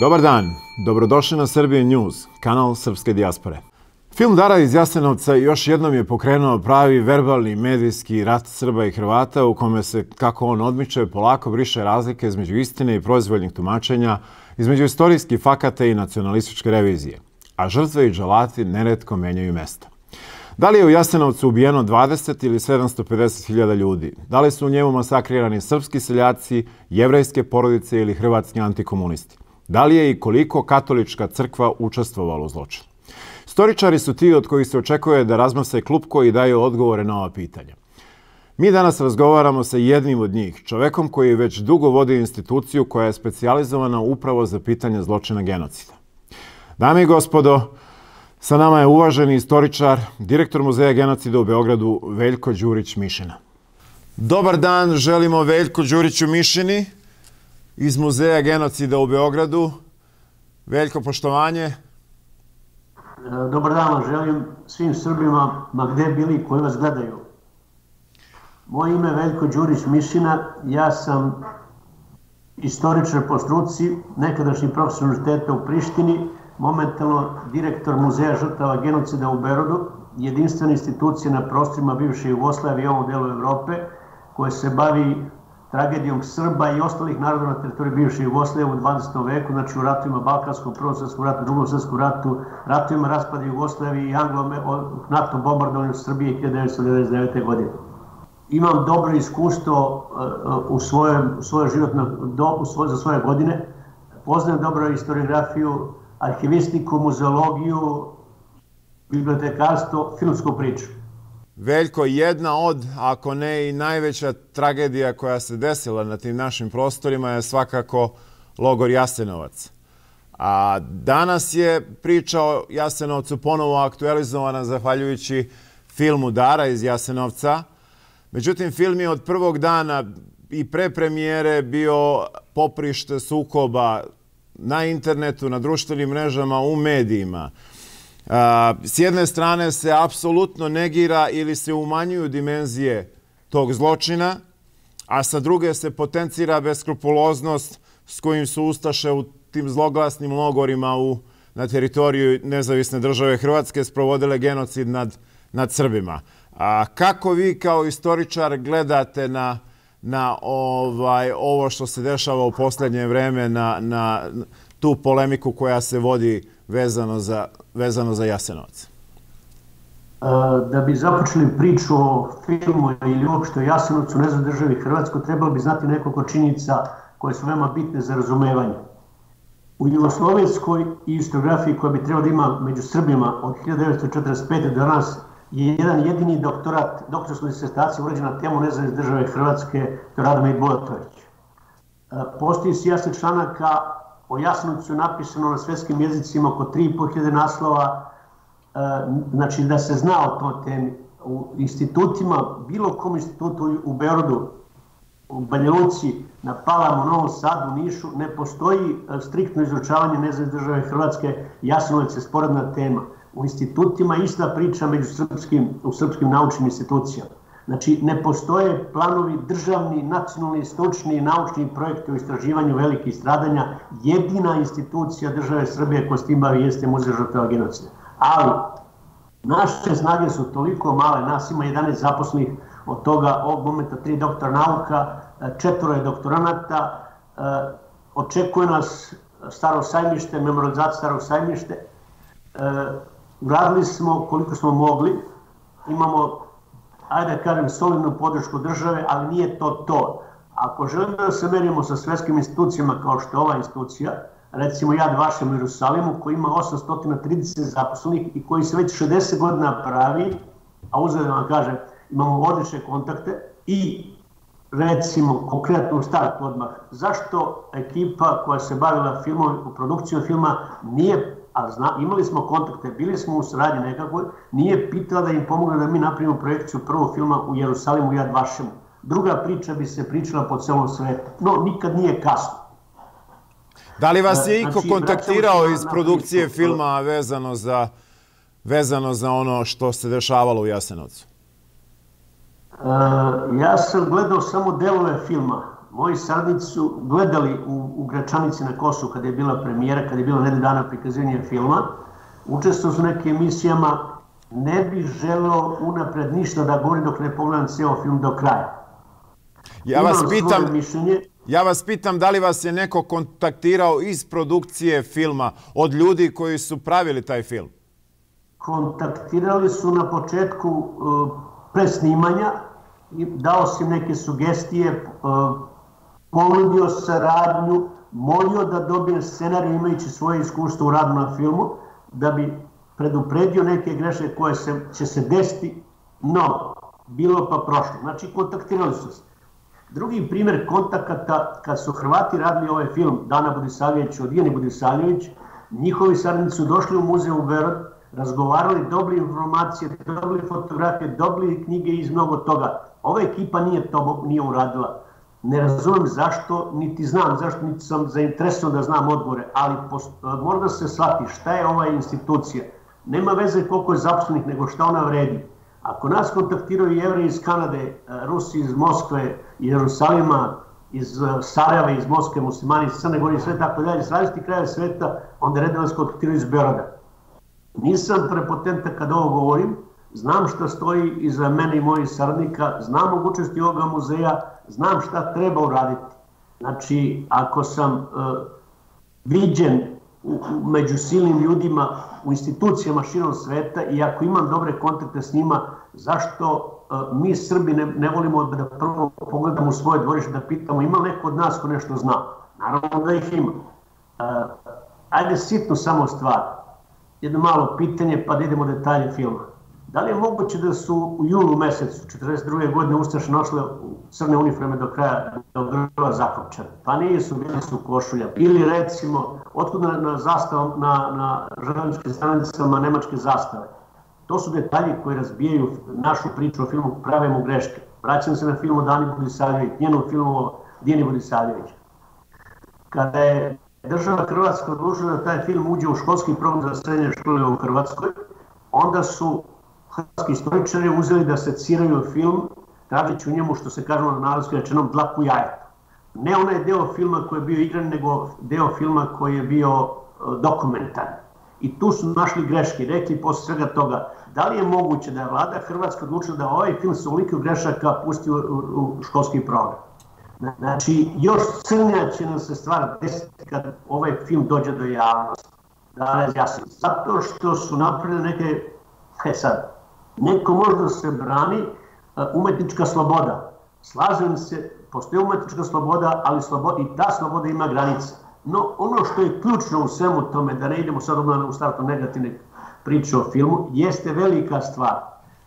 Dobar dan, dobrodošli na Serbian News, kanal srpske dijaspore. Film Dara iz Jasenovca još jednom je pokrenuo pravi verbalni medijski rat Srba i Hrvata u kome se, kako on odmiče, polako briše razlike između istine i proizvoljnih tumačenja, između istorijskih fakata i nacionalističke revizije, a žrtve i dželati neretko menjaju mesta. Da li je u Jasenovcu ubijeno 20 ili 750.000 ljudi? Da li su u njemu masakrirani srpski seljaci, jevrejske porodice ili hrvatski antikomunisti? Da li je i koliko katolička crkva učestvovala u zločinu? Istoričari su ti od kojih se očekuje da razmase klupko i daju odgovore na ova pitanja. Mi danas razgovaramo sa jednim od njih, čovekom koji već dugo vodi instituciju koja je specijalizovana upravo za pitanje zločina genocida. Dame i gospodo, sa nama je uvaženi istoričar, direktor Muzeja genocida u Beogradu, Veljko Đurić Mišina. Dobar dan, želimo Veljko Đuriću Mišini iz Muzeja genocida u Beogradu. Veljko, poštovanje. Dobar dan vam želim svim Srbima, ma gde bili koji vas gledaju. Moje ime je Veljko Đurić Mišina, ja sam istoričar po struci, nekadašnji profesor univerziteta u Prištini, momentalno direktor Muzeja žrtava genocida u Beogradu, jedinstvena institucija na prostorima bivše Jugoslavije i ovom delu Evrope, koja se bavi tragedijom Srba i ostalih naroda na teritoriji bivše Jugoslavije u 20. veku, znači u ratovima Balkanskom, Prvom svjetskom ratu, Drugom svjetskom ratu, ratovima raspada Jugoslavije i NATO bombardovanju Srbije 1999. godine. Imam dobro iskustvo za svoje godine, poznajem dobro historiografiju, arhivistiku, muzeologiju, bibliotekarstvo, filmsku priču. Veljko, jedna od, ako ne i najveća tragedija koja se desila na tim našim prostorima je svakako logor Jasenovac. A danas je priča o Jasenovcu ponovo aktualizovana zahvaljujući filmu Dara iz Jasenovca. Međutim, film je od prvog dana i pre premijere bio poprište sukoba na internetu, na društvenim mrežama, u medijima. S jedne strane se apsolutno negira ili se umanjuju dimenzije tog zločina, a sa druge se potencira beskrupuloznost s kojim su ustaše u tim zloglasnim logorima na teritoriju Nezavisne države Hrvatske sprovodile genocid nad Srbima. Kako vi kao istoričar gledate na ovo što se dešava u posljednje vreme, na tu polemiku koja se vodi vezano za Jasenovac? Da bi započeli priču o filmu ili uopšte o Jasenovcu, Nezavisnoj državi Hrvatskoj, trebalo bi znati nekoliko činjenica koje su veoma bitne za razumevanje. U jugoslovenskoj historiografiji koja bi trebalo da ima među Srbima od 1945. do danas je jedan jedini doktorat, doktorska disertacija urađena na temu Nezavisne države Hrvatske, to je Radomir Bulatović. Postoji sijaset članaka o Jasenovcu napisano na svetskim jezicima, oko 3.500 naslova, znači da se zna o toj temi. U institutima, bilo kom institutu u Beogradu, u Banja Luci, na Palamu, Novom Sadu, Nišu, ne postoji striktno izučavanje Nezavisne države Hrvatske. Jasenovac je sporedna tema. U institutima ista priča u srpskim naučnim institucijama. Znači, ne postoje planovi državni, nacionalni, stručni i naučni projekti u istraživanju velikih stradanja. Jedina institucija države Srbije koja s tim bavi jeste Muzej žrtava genocida. Ali, naše snage su toliko male, nas ima 11 zaposlenih, od toga ovog momenta 3 doktora nauka, 4 je doktoranata, očekuje nas Staro sajmište, memorializacija Starog sajmište. Uradili smo koliko smo mogli, imamo, ajde da kažem, solidnu podršku države, ali nije to. Ako želimo da se merimo sa svetskim institucijama kao što je ova institucija, recimo Jad Vašem u Jerusalimu, koji ima 830 zaposlenih i koji se već 60 godina pravi, a uzgled da vam kažem, imamo odlične kontakte i recimo konkretno u startu odmah, zašto ekipa koja se bavila filmom, produkcijom filma nije, imali smo kontakte, bili smo u saradnji nekakvoj, nije pitala da im pomogne da mi napravimo projekciju prvog filma u Jerusalimu u Jad Vašemu. Druga priča bi se pričala po celom svetu, no nikad nije kasno. Da li vas je iko kontaktirao iz produkcije filma vezano za ono što se dešavalo u Jasenovcu? Ja sam gledao samo delove filma. Moji saradnici su gledali u Gračanici na Kosovu kada je bila premijera, kada je bila nedelju dana prikazivanja filma. Učestvovao su u nekim emisijama, ne bih želeo unapred ništa da govorim dok ne pogledam ceo film do kraja. Ja vas pitam da li vas je neko kontaktirao iz produkcije filma, od ljudi koji su pravili taj film? Kontaktirali su na početku presnimanja, dao sam neke sugestije, ponudio saradnju, molio da dobijem scenarij imajući svoje iskustvo u radu na filmu, da bi predupredio neke greške koje će se desiti, no, bilo pa prošlo. Znači, kontaktirali su se. Drugi primjer kontakata, kad su Hrvati radili ovaj film, Dana Budisavljević, Dijane Budisavljević, njihovi saradnici su došli u muzej u Beograd, razgovarali, dobili informacije, dobili fotografije, dobili knjige iz mnogo toga. Ova ekipa nije uradila. Ne razumem zašto, niti znam zašto, niti sam zainteresovan da znam odgovore, ali mora da se shvati šta je ova institucija. Nema veze koliko je zaposlenih, nego šta ona vredi. Ako nas kontaktiraju Jevreji iz Kanade, Rusi iz Moskve, Jerusalima, iz Sarajeva, iz Moskve, muslimani iz Crne Gore i sve tako dalje, iz različitih kraja sveta, onda redno nas kontaktiraju iz Beograda. Nisam prepotentan kad ovo govorim, znam šta stoji iza mene i mojih saradnika, znam mogućnosti ovoga muzeja, znam šta treba uraditi. Znači, ako sam viđen među silnim ljudima u institucijama širom sveta i ako imam dobre kontakte s njima, zašto mi Srbi ne volimo da prvo pogledamo u svoje dvorište, da pitamo ima li neko od nas ko nešto zna? Naravno da ih ima. Ajde sitno samo stvar. Jedno malo pitanje pa da idemo u detalje filma. Da li je moguće da su u julu mesecu 1942. godine Ustaše nošle crne uniforme do kraja do grba zakopčane? Pa nisu, bili su košulja. Ili recimo, otkud na železničkim stanicama nemačke zastave? To su detalji koji razbijaju našu priču o filmu, prave mu greške. Vraćam se na film o Dani Budisavljević, njenom filmu o Dijani Budisavljević. Kada je država Hrvatska odlučila da taj film uđe u školski program za srednje škole u Hrvatskoj, onda su hrvatski istoričari uzeli da seciraju film, tražeći u njemu, što se kaže na narodski rečenom, dlaku jajetu. Ne onaj deo filma koji je bio igran, nego deo filma koji je bio dokumentarni. I tu su našli greške, rekli posle svega toga, da li je moguće da je vlada Hrvatska odlučila da ovaj film sa ovoliko grešaka pusti u školski program. Znači, još crnija će nam se stvar desiti kad ovaj film dođe do javnosti. Da razjasnim. Zato što su napravili neke, neko možda se brani umetnička sloboda. Slažem se, postoji umetnička sloboda, ali i ta sloboda ima granice. No, ono što je ključno u svemu tome, da ne idemo sad u startu negativne priče o filmu, jeste velika stvar.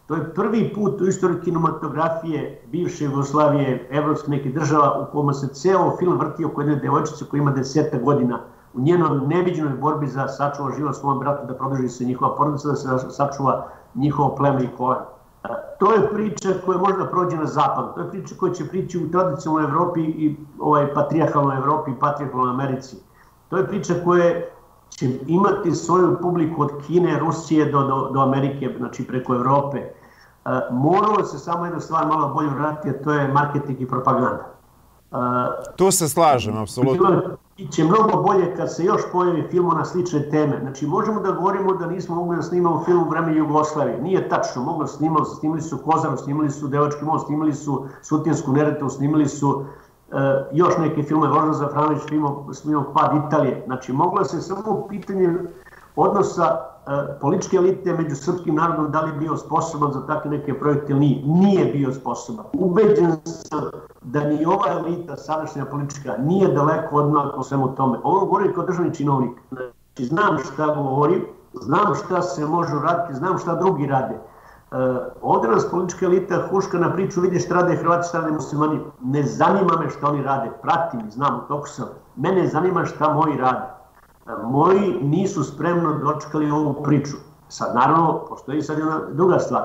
To je prvi put u istoriji kinematografije bivše Jugoslavije, evropskih nekih država, u kojima se ceo film vrti oko jedne devojčice koja ima 10 godina u njenoj neviđenoj borbi za sačuva život svom bratu, da produži se njihova porodica, da se sačuva njihovo pleme i koren. To je priča koja možda prođe na zapadu, to je priča koja će prići u tradicionalnoj Evropi i patrijarhalnoj Evropi i patrijarhalnoj Americi. To je priča koja će imati svoju publiku od Kine, Rusije do Amerike, znači preko Evrope. Moralo se samo jedna stvar malo bolje vratiti, a to je marketing i propaganda. Tu se slažem, apsolutno. Biće mnogo bolje kad se još pojavi film na slične teme. Znači, možemo da govorimo da nismo mogli da snimamo film u vreme Jugoslavije. Nije tačno, mogli da snimali su Kozaru, snimali su Devački most, snimali su Sutinsku Neretvu, snimali su još neke filme, Voždan Zafranović snimao Pad Italije. Znači, moglo se samo pitanje odnosa političke elite među srpskim narodom, da li je bio sposoban za takve neke projekte ili nije bio sposoban. Ubeđen sam da ni ova elita, sadašnja politička, nije daleko odmah o svemu tome. Ovo govori kao državni činovnik. Znači, znam šta govorim, znam šta se može uraditi, znam šta drugi rade. Ovdje nas politička elita huška na priču, vidi šta rade Hrvati, šta rade muslimani. Ne zanima me šta oni rade, pratim i znam u toku sam. Mene zanima šta moji rade. Moji nisu spremno dočekali ovu priču. Sad, naravno, postoji sad jedna druga stvar.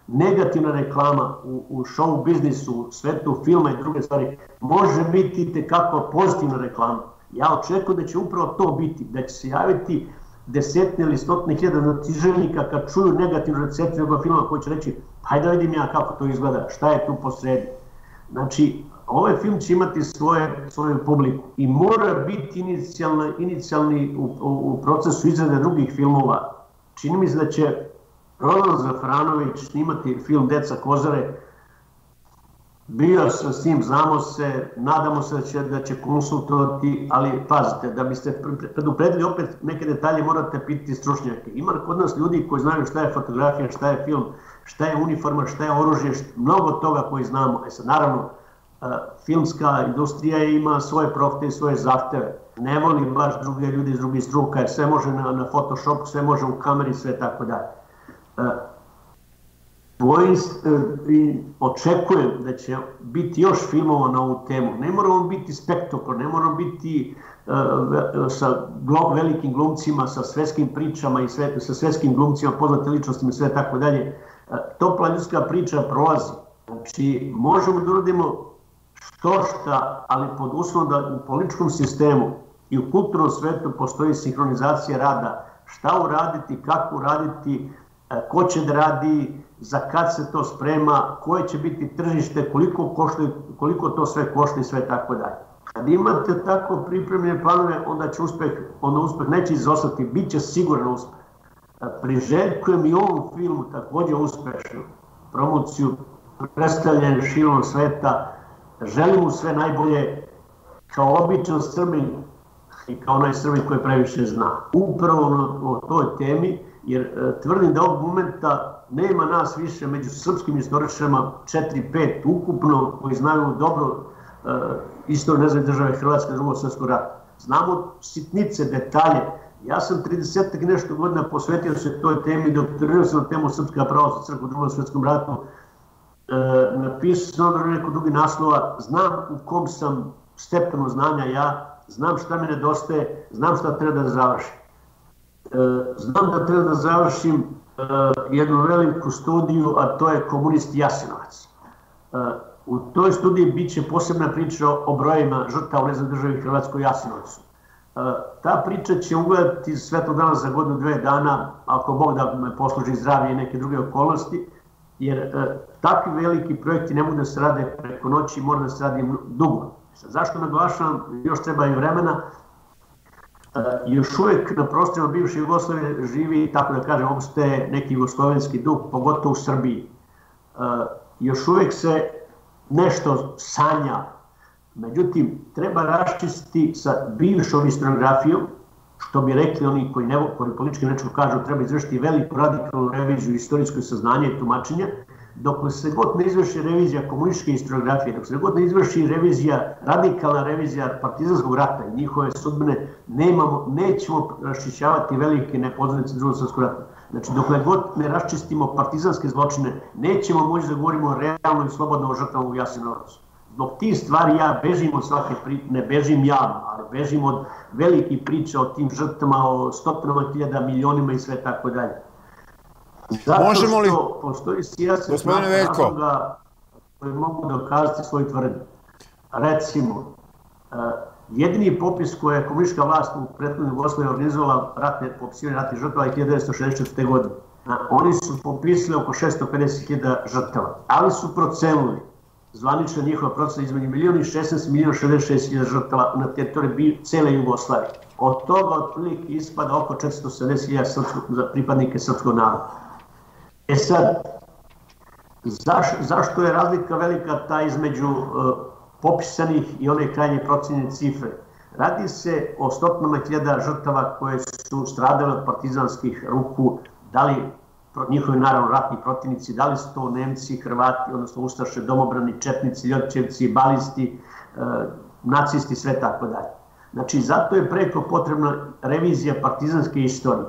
Negativna reklama u show biznisu, u svetu filma i druge stvari, može biti tekako pozitivna reklama. Ja očekujem da će upravo to biti, da će se javiti desetine ili stotine hiljada znatiželjnika kad čuju negativnu recepciju ovoga filma koji će reći hajde da vidim ja kako to izgleda, šta je tu posredi. Znači, ovaj film će imati svoju publiku i mora biti inicijalni u procesu izrade drugih filmova. Čini mi se da će Roland Zafranović snimati film Deca Kozare. Bio sam s tim, znamo se, nadamo se da će konsultovati, ali pazite, da biste predupredili opet neke detalje morate pitati stručnjake. Ima kod nas ljudi koji znaju šta je fotografija, šta je film, šta je uniforma, šta je oružje, mnogo toga koji znamo. Sad, naravno, filmska industrija ima svoje profite i svoje zahteve. Ne voli baš druge ljudi iz drugih struka, jer sve može na Photoshopu, sve može u kameri, sve tako dalje. Očekujem da će biti još filmova na ovu temu. Ne moramo biti spektakl, ne moramo biti sa velikim glumcima, sa svetskim pričama i sa svetskim glumcima, poznate ličnostima i sve tako dalje. Topla ljudska priča prolazi. Znači, možemo da uradimo što-šta, ali pod uslovom da u političkom sistemu i u kulturnom svetu postoji sinhronizacija rada. Šta uraditi, kako uraditi, ko će da radi, za kad se to sprema, koje će biti tržište, koliko to sve košta i sve tako dalje. Kad imate tako pripremljene planove, onda uspeh neće izostati, bit će siguran uspeh. Priželjkujem i ovom filmu također uspešnu promociju, predstavljanje širom sveta. Želim mu sve najbolje kao običan Srbin i kao onaj Srbin koji previše zna. Upravo o toj temi, jer tvrdim da ovog momenta nema nas više među srpskim istoričarima 4-5 ukupno koji znaju dobro istoriju nezavisne države Hrvatske Drugog svjetskog rata. Znamo sitnice, detalje. Ja sam 30 nešto godina posvetio se toj temi, doktorirao sam na temu Srpska pravoslavna crkva u Drugom svjetskom ratu. Napisao sam neko drugi naslova, znam u kom sam stepenu znanja ja, znam šta mi nedostaje, znam šta treba da završim. Znam da treba da završim jednu veliku studiju, a to je Komunist Jasenovac. U toj studiji bit će posebna priča o brojevima žrtava u nezavisnoj državi Hrvatskoj Jasenovcu. Ta priča će ugledati svetlo dana za godinu, 2 dana, ako Bog da me posluži zdravlje i neke druge okolnosti, jer takvi veliki projekti ne mogu da se rade preko noći, mora da se radi dugo. Zašto naglašavam, još treba i vremena, još uvijek na prostorima bivše Jugoslavije živi, tako da kažem, opstaje neki jugoslovenski duh, pogotovo u Srbiji. Još uvijek se nešto sanja, međutim, treba raščistiti sa bivšom historiografijom, što bi rekli oni koji politički nečko kažu, treba izvršiti veliku radikalnu reviziju istorijskog saznanja i tumačenja, dok se god ne izvrši revizija komunističke historiografije, dok se god ne izvrši radikalna revizija partizanskog rata i njihove sudbine, nećemo raščišćavati velike nepoznanice Drugog svjetskog rata. Znači, dokle god ne raščistimo partizanske zločine, nećemo moći da govorimo realno i slobodno o žrtvama u Jasenovcu. Zbog tih stvari ja bežim od svake priče, ne bežim javno, ali bežim od velikih priča o tim žrtvama, o stotinama hiljada, milionima i sve tako dalje. Zato što postoji sijaset razloga koji mogu dokazati svoju tvrdnju. Recimo, jedini popis koje je komunistička vlast u prethodnoj Jugoslaviji organizovala popisivanje ratnih žrtava je 1964. godine. Oni su popisali oko 650.000 žrtava, ali su procenili, zvanična njihova procena između 1.016.066.000 žrtava na teritoriji cele Jugoslavije. Od toga otprilike ispada oko 470.000 pripadnike srpskog naroda. E sad, zašto je razlika velika ta između popisanih i one krajnje procenjene cifre? Radi se o stotinama hiljada žrtava koje su stradale od partizanskih ruku, da li njihovi naravno ratni protivnici, da li su to Nemci, Hrvati, odnosno ustaše, domobrani, četnici, ljotićevci, balisti, nacisti, sve tako dalje. Znači, zato je preko potrebna revizija partizanske istorije.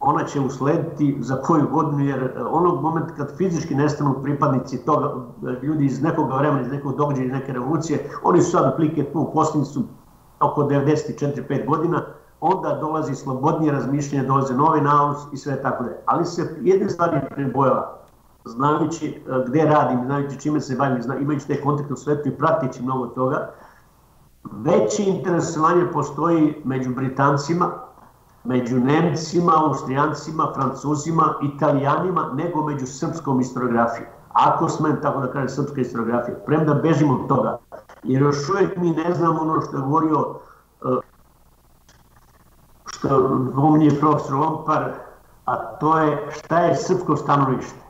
Ona će uslediti za koju godinu, jer onog momenta kad fizički nestanu pripadnici toga, ljudi iz nekog vremena, iz nekog događaja, iz neke revolucije, oni su sad otprilike tu u posljednicu oko 94-5 godina, onda dolazi slobodnije razmišljanje, dolaze nove nauci i sve tako dalje. Ali se jedne stvari prebojava, znajući gde radim, znajući čime se bavim, imajući te kontakte u svetu i pratići mnogo toga, veće interesovanje postoji među Britancima, među Nemcima, Austrijancima, Francuzima, Italijanima, nego među srpskom historiografijom. ako smem tako da kažem srpska historiografija, premda bežimo od toga, jer još uvijek mi ne znamo ono što je govorio, što pominje profesor Lompar, a to je šta je srpsko stanovište.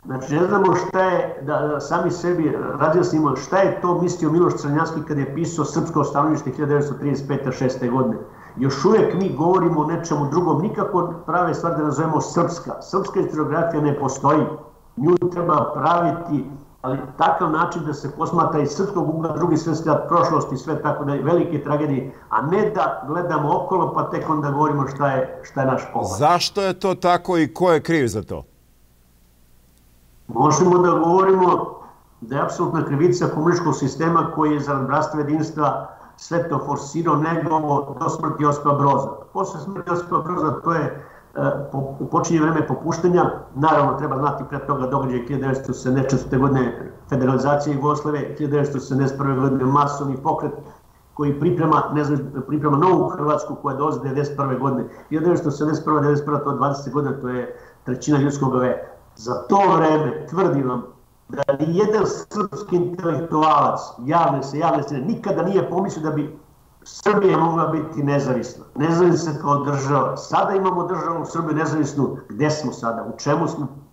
Znači, ne znamo šta je, da sami sebi razjasnimo šta je to mislio Miloš Crnjanski kad je pisao srpsko stanovište 1935-6. godine. Još uvijek mi govorimo o nečemu drugom, nikako prave stvari da nazovemo srpska. Srpska historiografija ne postoji, nju treba praviti, ali takav način da se posmatra iz srpskog ugla drugi svjetski rat, prošlosti, sve tako da je velike tragedije, a ne da gledamo okolo pa tek onda govorimo šta je naš pogled. Zašto je to tako i ko je kriv za to? Možemo da govorimo da je apsolutna krivica komunističkog sistema koji je zarad bratstva jedinstva sve to forsirao negovo do smrti Josipa Broza. Posle smrti Josipa Broza to je počinje vreme popuštanja, naravno treba znati pre toga događaje 1974. godine federalizacije Jugoslavije, 1971. godine masovni pokret koji priprema novu Hrvatsku koja dolazi 1991. godine. 1971. to je 20 godina, to je trećina ljudskog veka. Za to vreme tvrdim vam da nijedan srpski intelektualac javne strane nikada nije pomislio da bi Srbija mogla biti nezavisna. Nezavisna kao država. Sada imamo državu u Srbiji nezavisnu. Gde smo sada?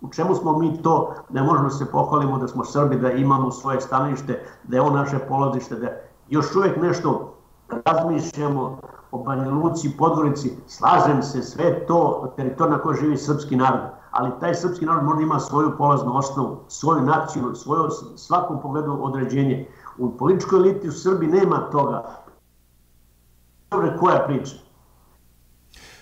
U čemu smo mi to da možemo se pohvalimo da smo Srbi, da imamo svoje stanovište, da je ovo naše polazište, da još uvijek nešto razmišljamo o Banja Luci, Podgorici. Slažem se, sve to teritorija na kojoj živi srpski narod. Ali taj srpski narod možda ima svoju polaznu osnovu, svoju naciju, svoju svakom pogledu određenje. U političkoj eliti u Srbiji nema toga. Koja priča?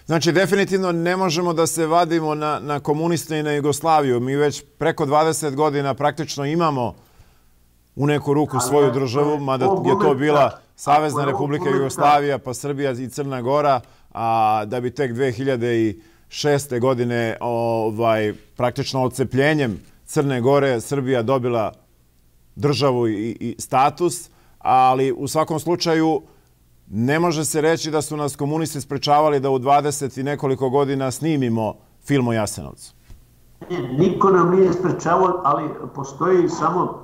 Znači, definitivno ne možemo da se vadimo na komuniste i na Jugoslaviju. Mi već preko 20 godina praktično imamo u neku ruku svoju državu, mada je to bila Savezna Republika Jugoslavija, pa Srbija i Crna Gora, a da bi tek 2006. godine praktično odcepljenjem Crne Gore Srbija dobila državu i status, ali u svakom slučaju ne može se reći da su nas komunisti sprečavali da u 20 i nekoliko godina snimimo film o Jasenovcu. Niko nam nije sprečavao, ali postoji samo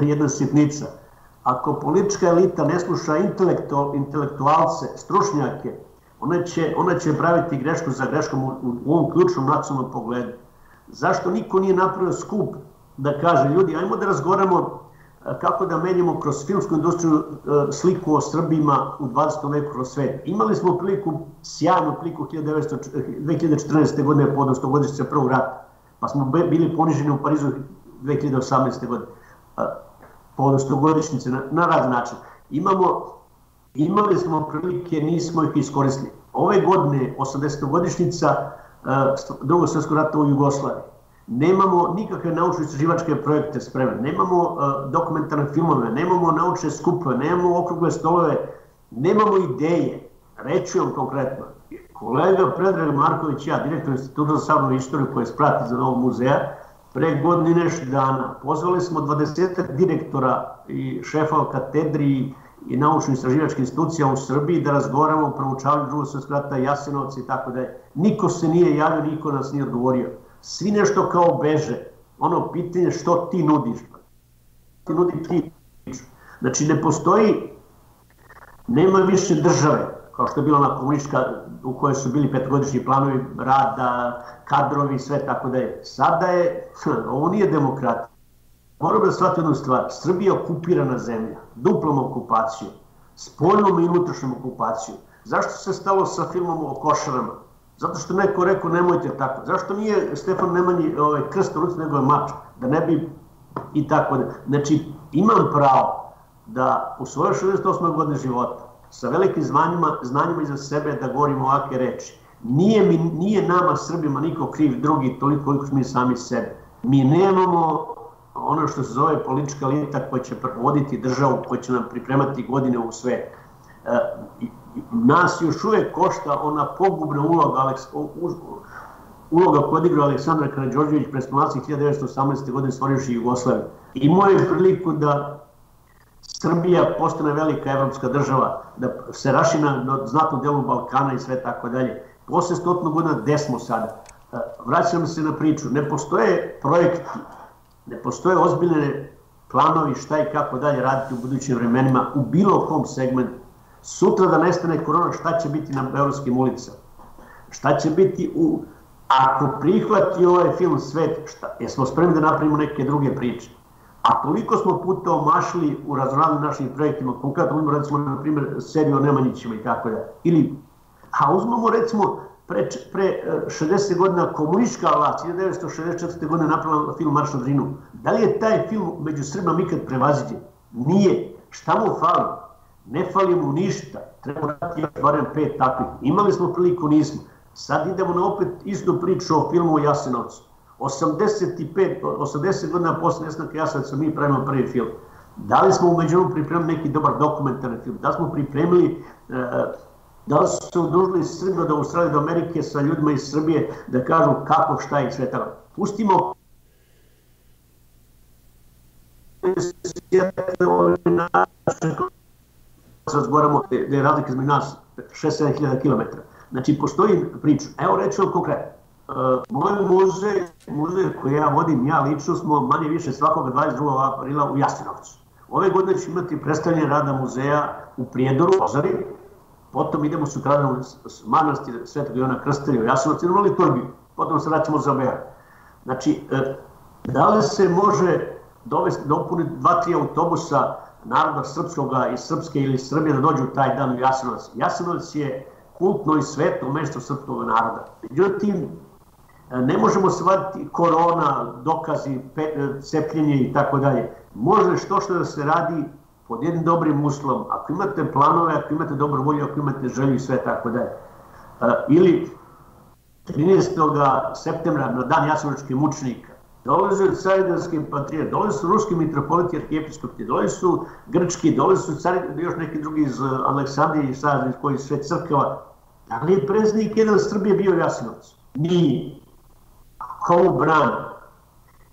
jedna sitnica. Ako politička elita ne sluša intelektualce, stručnjake, ona će praviti grešku za greškom u ovom ključnom nacionalnom pogledu. Zašto niko nije napravio skup da kaže, ljudi, ajmo da razgovaramo kako da menjamo kroz filmsku industriju sliku o Srbima u 20. veku kroz svet. Imali smo sjajnu priliku 2014. godine po 100-godišnjice prvog rata, pa smo bili poniženi u Parizu 2018. godine po 100-godišnjice na razne način. Imali smo prilike, nismo ih iskoristili. Ove godine 80-godišnjica Drugog svjetskog rata u Jugoslaviji. Nemamo nikakve naučno-istraživačke projekte spremne, nemamo dokumentarne filmove, nemamo naučne skupove, nemamo okrugle stolove, nemamo ideje. Reću vam konkretno, kolega Predrag Marković i ja, direktor Instituta za savremenu istoriju koji sprati za Novog muzeja, pre godinu i nešto dana pozvali smo 20 direktora i šefova katedri i naučno-istraživačkih institucija u Srbiji da razgovaramo o proučavanju Drugog svjetskog rata, Jasenovca i tako da je. Niko se nije javio, niko nas nije odgovorio. Svi nešto kao beže. Ono pitanje što ti nudiš. Ti nudi ti. Znači ne postoji, nema više države, kao što je bila ona komunistička u kojoj su bili petogodišnji planovi rada, kadrovi i sve tako da je. Sada je, ovo nije demokratija. Moram da shvatim jednu stvar. Srbija je okupirana zemlja, duplom okupacijom, spoljnom i unutrašnjom okupacijom. Zašto se stalo sa filmom o Košarama? Zato što neko rekao nemojte tako. Zašto nije Stefan Nemanji krst u ruci nego je mač? Da ne bi i tako da. Znači, imam pravo da u svojoj 68. godine života sa velikim znanjima iza sebe da govorimo ovakve reči. Nije nama Srbima niko kriv drugi toliko koliko mi sami sebe. Mi nemamo ono što se zove politička elita koja će voditi državu, koja će nam pripremati godine u sve. Nas još uvijek košta ona pogubna uloga koju odigrao Aleksandar Karađorđević pred Smolaci 1918. godine stvorivši Jugoslaviju. Imao je priliku da Srbija postane velika evropska država, da se rašina na znatnom delu Balkana i sve tako dalje. Posle 100 godina gde smo sada? Vraćam se na priču. Ne postoje projekti Ne postoje ozbiljne planovi šta i kako dalje raditi u budućim vremenima, u bilo kom segmentu. Sutra da nestane korona, šta će biti na beogradskim ulicama? Šta će biti ako prihvati ovaj film svet, jesmo spremni da napravimo neke druge priče? A toliko smo puta omašili u raznoraznim našim projektima, konkretno recimo na primjer seriju o Nemanjićima i tako da. A uzmemo recimo pre 60 godina komunistička vlast, 1964. godine napravila film Marš na Drinu. Da li je taj film među Srbima ikad prevaziđen? Nije. Šta mu fali? Ne fali mu ništa. Treba dati barem 5 takvih. Imali smo priliku, nismo. Sad idemo na opet istu priču o filmu o Jasenovcu. 80 godina posle nestanka Jasenovca mi pravimo prvi film. Da li smo umeđu pripremili neki dobar dokumentarni film? Da li smo pripremili, da li su se udružili Srbi od Australije do Amerike sa ljudima iz Srbije da kažu kako, šta i sve tako. Pustimo razgovaramo da je razlika između nas 6-7 hiljada kilometara. Znači, postoji priča. Evo reći vam konkretno. Moj muzej koji ja vodim, ja lično smo manje više svakoga 22. aprila u Jasenovcu. Ove godine ću imati predstavljanje rada muzeja u Prijedoru, Ozari, potom idemo sutradan u manastir Svetog Ivana Krstitelja u Jasenovcu, idemo na liturgiju, potom se vraćamo za Beograd. Znači, da li se može dopuniti 2-3 autobusa naroda srpskoga i srpske ili Srbije da dođu taj dan u Jasenovac? Jasenovac je kultno i svetlo mesto srpskog naroda. Međutim, ne možemo se vaditi korona, dokazi, cepljenje i tako dalje. Može što da se radi pod jednim dobrim uslovom. Ako imate planove, ako imate dobru volju, ako imate želju i sve tako dalje. Ili 13. septembra na dan jasenovačkih mučenika dolaze Carigradski patrijarh, dolaze su ruski mitropoliti, arhijepiskopi, dolaze su grčki, dolaze su još neki drugi iz Aleksandrije i Saveznih koji sve crkava. Da li je predsjednik jedan Srbije bio u Jasenovcu? Nije. Komu brani?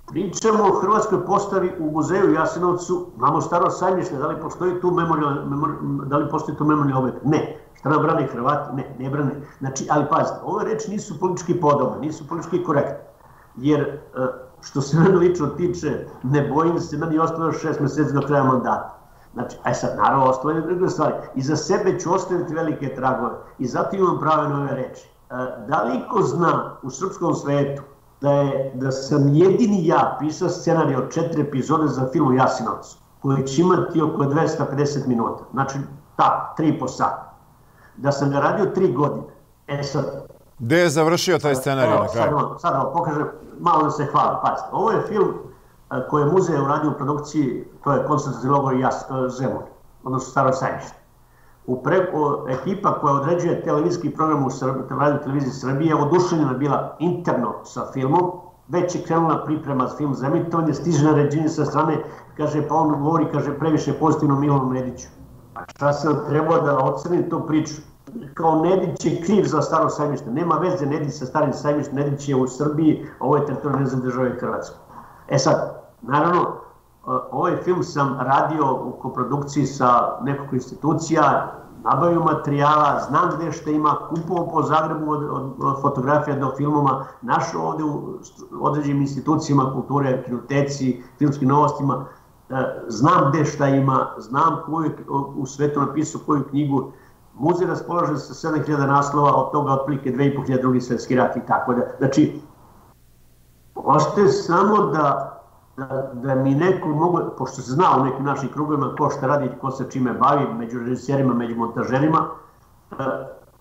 Pričamo o hrvatskoj postavi u muzeju u Jasenovcu, imamo staro sajmište, da li postoji tu memorijalni objekt? Ne. Šta nam brani Hrvati? Ne, ne brani. Znači, ali pazite, ove reči nisu politički podobne, nisu politički korektne. Jer, što se mene lično tiče, ne bojim se, meni je ostalo 6 meseci do kraja mandata. Znači, sad, naravno, ostavljaju druge stvari. I za sebe ću ostaviti velike tragove. I zato imam prave nove reči. Da li ko zna u srpskom svetu da sam jedini ja pisao scenarij od 4 epizode za film o Jasenovcu, koji će imati oko 250 minuta. Znači, tako, 3,5 sata. Da sam ga radio 3 godine. Sad... Gde je završio taj scenarij na kraju? Sad vam pokažem, malo da se hvala. Pazite, ovo je film koji je muzej uradio u produkciji, to je koncentracioni logor Zemun, odnosno Staro sajmište. Ekipa koja određuje televizijski program u Radio televiziji Srbije je oduševljena bila interno sa filmom, već je krenula priprema za film za emitovanje, stiže na ređini sa strane, kaže, pa on govori, kaže, previše pozitivno Milanu Nediću. A šta sam trebao da ocenim tu priču? Kao Nedić je kriv za Staro sajmište, nema veze Nedić sa Starim sajmištem, Nedić je u Srbiji, ovo je teritorija nezavisne države Hrvatske. Sad, naravno, ovaj film sam radio u koprodukciji sa nekoliko institucija, nabavio materijala, znam gde što ima, kupovao po Zagrebu od fotografija do filmoma, našao ovde u određenim institucijama kulture, kinoteci, filmskim novostima, znam gde šta ima, znam ko je u svetu napisao koju knjigu. Muzej raspolaže sa 7.000 naslova, od toga otprilike 2.500 drugi svetski rat i tako da. Znači, ostaje samo da mi neko mogu, pošto se zna u nekim našim krugovima ko šta radi, ko se čime bavi, među režiserima, među montažerima,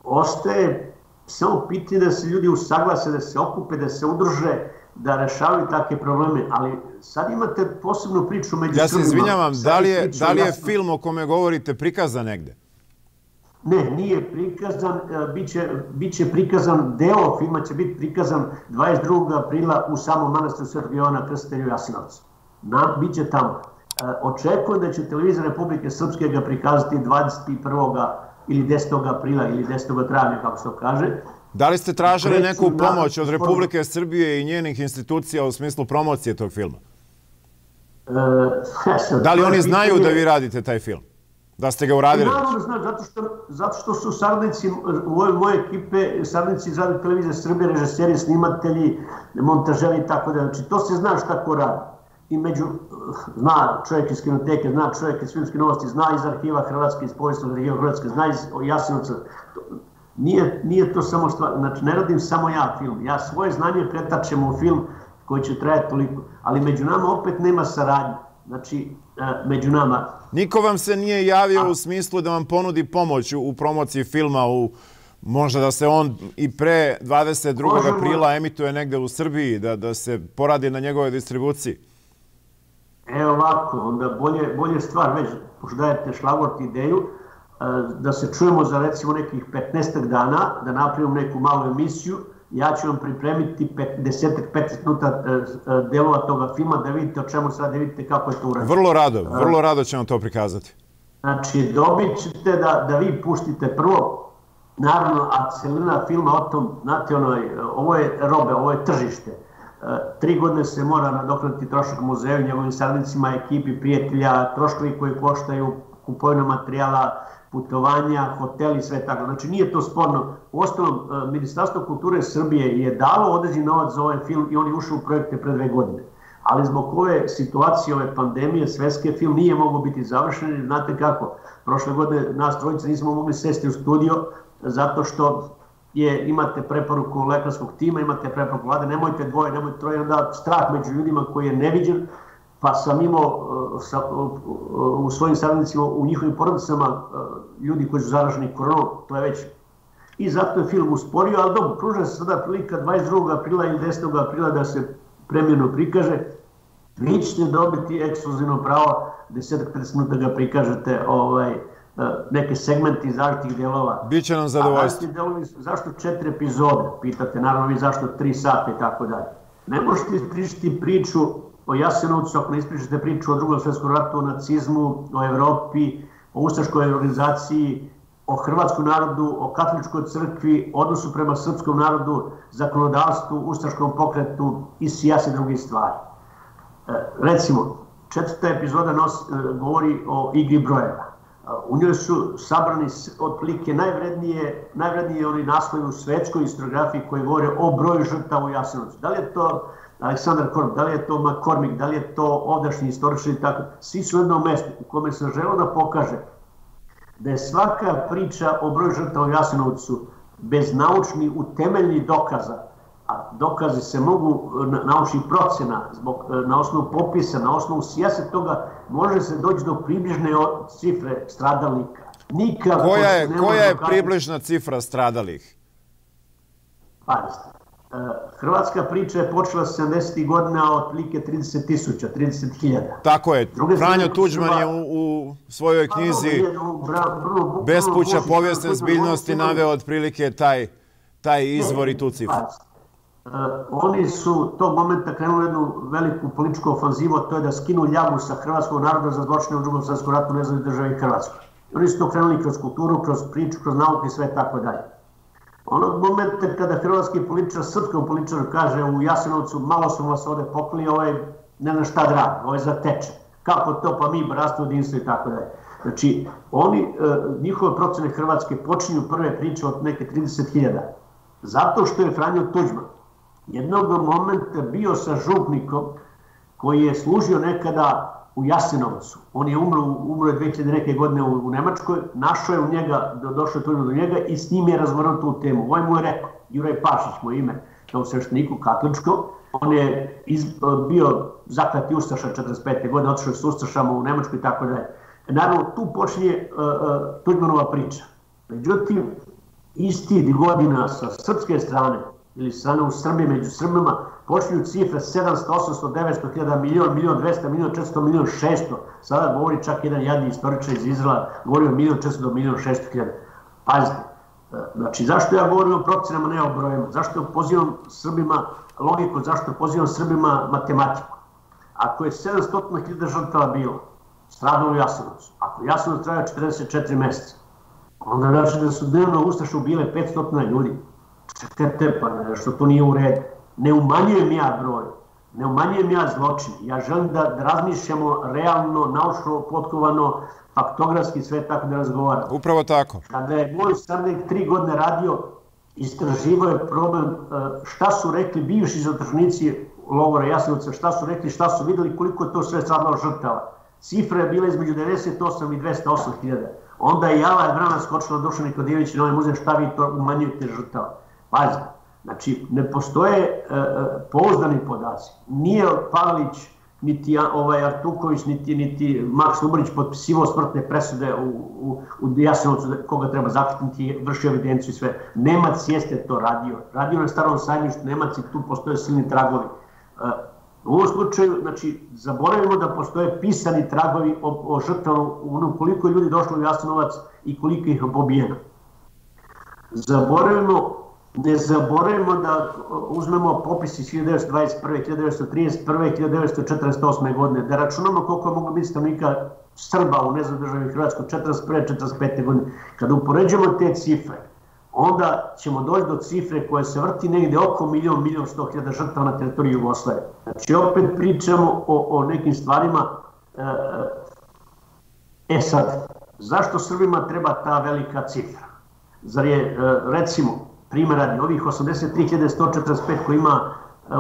ostaje samo pitanje da se ljudi usaglase, da se okupe, da se udruže, da rešavaju takve probleme, ali sad imate posebnu priču među Srbima. Ja se izvinjavam, da li je film o kome govorite prikazan negde? Ne, nije prikazan, bit će prikazan, deo filma će biti prikazan 22. aprila u samom manastiru Svetog Ivana Krstitelja u Jasenovcu. Biće tamo. Očekujem da će Televizija Republike Srpske ga prikazati 21. ili 10. aprila ili 10. travnja, kako se to kaže. Da li ste tražili neku pomoć od Republike Srbije i njenih institucija u smislu promocije tog filma? Da li oni znaju da vi radite taj film? Da ste ga uradili? Naravno znam, zato što su saradnici u ovoj moje ekipe, saradnici iz Radio televizije Srbije, režiseri, snimatelji, montažeri i tako da. Znači, to se zna šta ko radi. zna čovjek iz kinoteke, zna čovjek iz filmske novosti, zna iz arhiva Hrvatske, iz povijesnog arhiva Hrvatske, zna iz Jasenovca. Nije to samo stvar, znači ne radim samo ja film, ja svoje znanje pretačem u film koji će trajati toliko, ali među nama opet nema saradnje, znači među nama. Niko vam se nije javio u smislu da vam ponudi pomoć u promociji filma, možda da se on i pre 22. aprila emituje negde u Srbiji, da se poradi na njegovoj distribuciji? Evo ovako, onda bolje stvar već, pošto dajete šlagvort ideju, da se čujemo za recimo nekih 15 dana, da napravimo neku malu emisiju, ja ću vam pripremiti 10-15 minuta delova toga filma, da vidite o čemu sad, da vidite kako je to urađeno. Vrlo rado ćemo to prikazati. Znači, dobit ćete da vi puštite prvo, naravno, a celina filma o tom, znate, ovo je robe, ovo je tržište. 3 godine se mora nadoknaditi trošak muzeju, njegovim saradnicima, ekipi, prijatelja, troškovi koji koštaju, kupovina materijala, putovanja, hoteli, sve tako. Znači, nije to sporno. U ostalom, Ministarstvo kulture Srbije je dalo određen novac za ovaj film i on je ušao u projekte pre 2 godine. Ali zbog ove situacije, ove pandemije, svetske, film nije mogao biti završen. Znate kako, prošle godine nas trojice nismo mogli sesti u studio zato što imate preporuku lekarskog tima, imate preporuku vlade, nemojte 2, nemojte 3, onda strah među ljudima koji je neviđen, pa sam imao u svojim saradnicima, u njihovim porodicama, ljudi koji su zaraženi koronom, to je već. I zato je film usporio, ali dobro, pruža se sada prilika 22. aprila ili 10. aprila da se premijerno prikaže. Vi ćete dobiti ekskluzivno pravo 10-15 minuta da prikažete neke segmente iz različitih delova. Biće nam zadovoljstvo. Zašto 4 epizode? Pitate, naravno vi zašto 3 sata i tako dalje. Ne možete ispričati priču o Jasenovcu ako ne ispričate priču o Drugom svjetskom ratu, o nacizmu, o Evropi, o ustaškoj organizaciji, o hrvatskom narodu, o katoličkoj crkvi, odnosu prema srpskom narodu, zakonodavstvu, ustaškom pokretu i sijasi drugih stvari. Recimo, 4. epizoda govori o igri brojeva. U njoj su sabrani otprilike najvrednije oni naslovi u svetskoj historiografiji koji govore o broju žrtava u Jasenovcu. Da li je to Aleksandar Korb, da li je to McCormick, da li je to ovdašnji istoričari i tako. Svi su u jednom mestu u kome sam želeo da pokaže da je svaka priča o broju žrtava u Jasenovcu bez naučnih utemeljnih dokaza, a dokazi se mogu naučnih procena, na osnovu popisa, na osnovu sijase toga, može se doći do približne cifre stradalnika. Koja je približna cifra stradalih? Pazite, hrvatska priča je počela 70. godina od otprilike 30.000, 30.000. Tako je. Franjo Tuđman je u svojoj knjizi Bespuća povijesne zbiljnosti naveo otprilike taj izvor i tu cifru. Oni su tog momenta krenuli jednu veliku političku ofanzivu, to je da skinu ljagu sa hrvatskog naroda za zločine u Drugom svjetskom ratu, nezavisnoj državi Hrvatskoj. Oni su to krenuli kroz kulturu, kroz priču, kroz nauku i sve tako dalje. Onog momenta kada hrvatski političar, srpskom političaru kaže u Jasenovcu, malo su vas ovde poklili, ne znam šta drag, zateče. Kako to, pa mi bratstvo, jedinstvo i tako dalje. Znači, njihove procene Hrvatske počinju prve priče od neke 30.000. Zato što je Franjo Tuđman jednog momenta bio sa župnikom koji je služio nekada u Jasenovcu. On je umro je 2000 neke godine u Nemačkoj, našao je u njega, došao je do njega i s njim je razgovarao tu temu. Ovaj mu je rekao, Juraj Pašić mu ime, kao svešteniku katoličkom, on je bio zaklati ustaša 45. godine, otišao je s ustašama u Nemačku i tako dalje. Naravno, tu počinje Tuđmanova priča. Međutim, istih godina sa srpske strane, ili strane u Srbiji, među Srbima, počinju cifre 700, 800, 900 hiljada, milion, 200, 1.400.000, 600. Sada govori čak jedan jadni istoričar iz Izraela, govori o 1.400 do 1.600 hiljada. Pazite, znači zašto ja govorim o procenama, ne o brojima? Zašto pozivam Srbima logiku, zašto pozivam Srbima matematiku? Ako je 700.000 žrtava bilo, stradalo u Jasenovcu, ako Jasenovac traja 44 meseca, onda znači da su dnevno ustaše ubile 500 ljudi. Čekajte, pa što to nije u redu. Ne umanjujem ja broj, ne umanjujem ja zločin. Ja želim da razmišljamo realno, naučno, potkovano, faktografski, sve tako da razgovaramo. Upravo tako. Kada je moj starnik 3 godine radio istraživao je problem šta su rekli bivši zadržanici logora Jasenovca, šta su rekli, šta su videli, koliko je to sve stradalo žrtava. Cifra je bila između 98 i 208 hiljada. Onda je Jala Vrana skočila Dušan Nikodijević i na ovaj muzej, šta vi to umanjujete žrtava. Pazi, znači ne postoje pouzdani podaci. Nije Pavelić, niti Artuković, niti Maks Lubarić potpisivao smrtne presude u Jasenovcu koga treba zaštititi, vršio evidenciju i sve. Nemac jeste to radio. Radio na Starom Sajmištu, Nemac i tu postoje silni tragovi. U ovom slučaju, znači, zaboravimo da postoje pisani tragovi o žrtvama, koliko je ljudi došlo u Jasenovac i koliko ih je pobijeno. Ne zaboravimo da uzmemo popis iz 1921. 1931. 1948. godine, da računamo koliko je moglo biti stanovnika Srba u nezadržavi Hrvatskoj 1941. 1945. godine. Kada upoređujemo te cifre, onda ćemo doći do cifre koja se vrti negde oko 1.100.000 žrtava na teritoriji Jugoslavije. Znači, opet pričamo o nekim stvarima. Sad, zašto Srbima treba ta velika cifra? Zar je, recimo, primjer radi, ovih 83.145 koji ima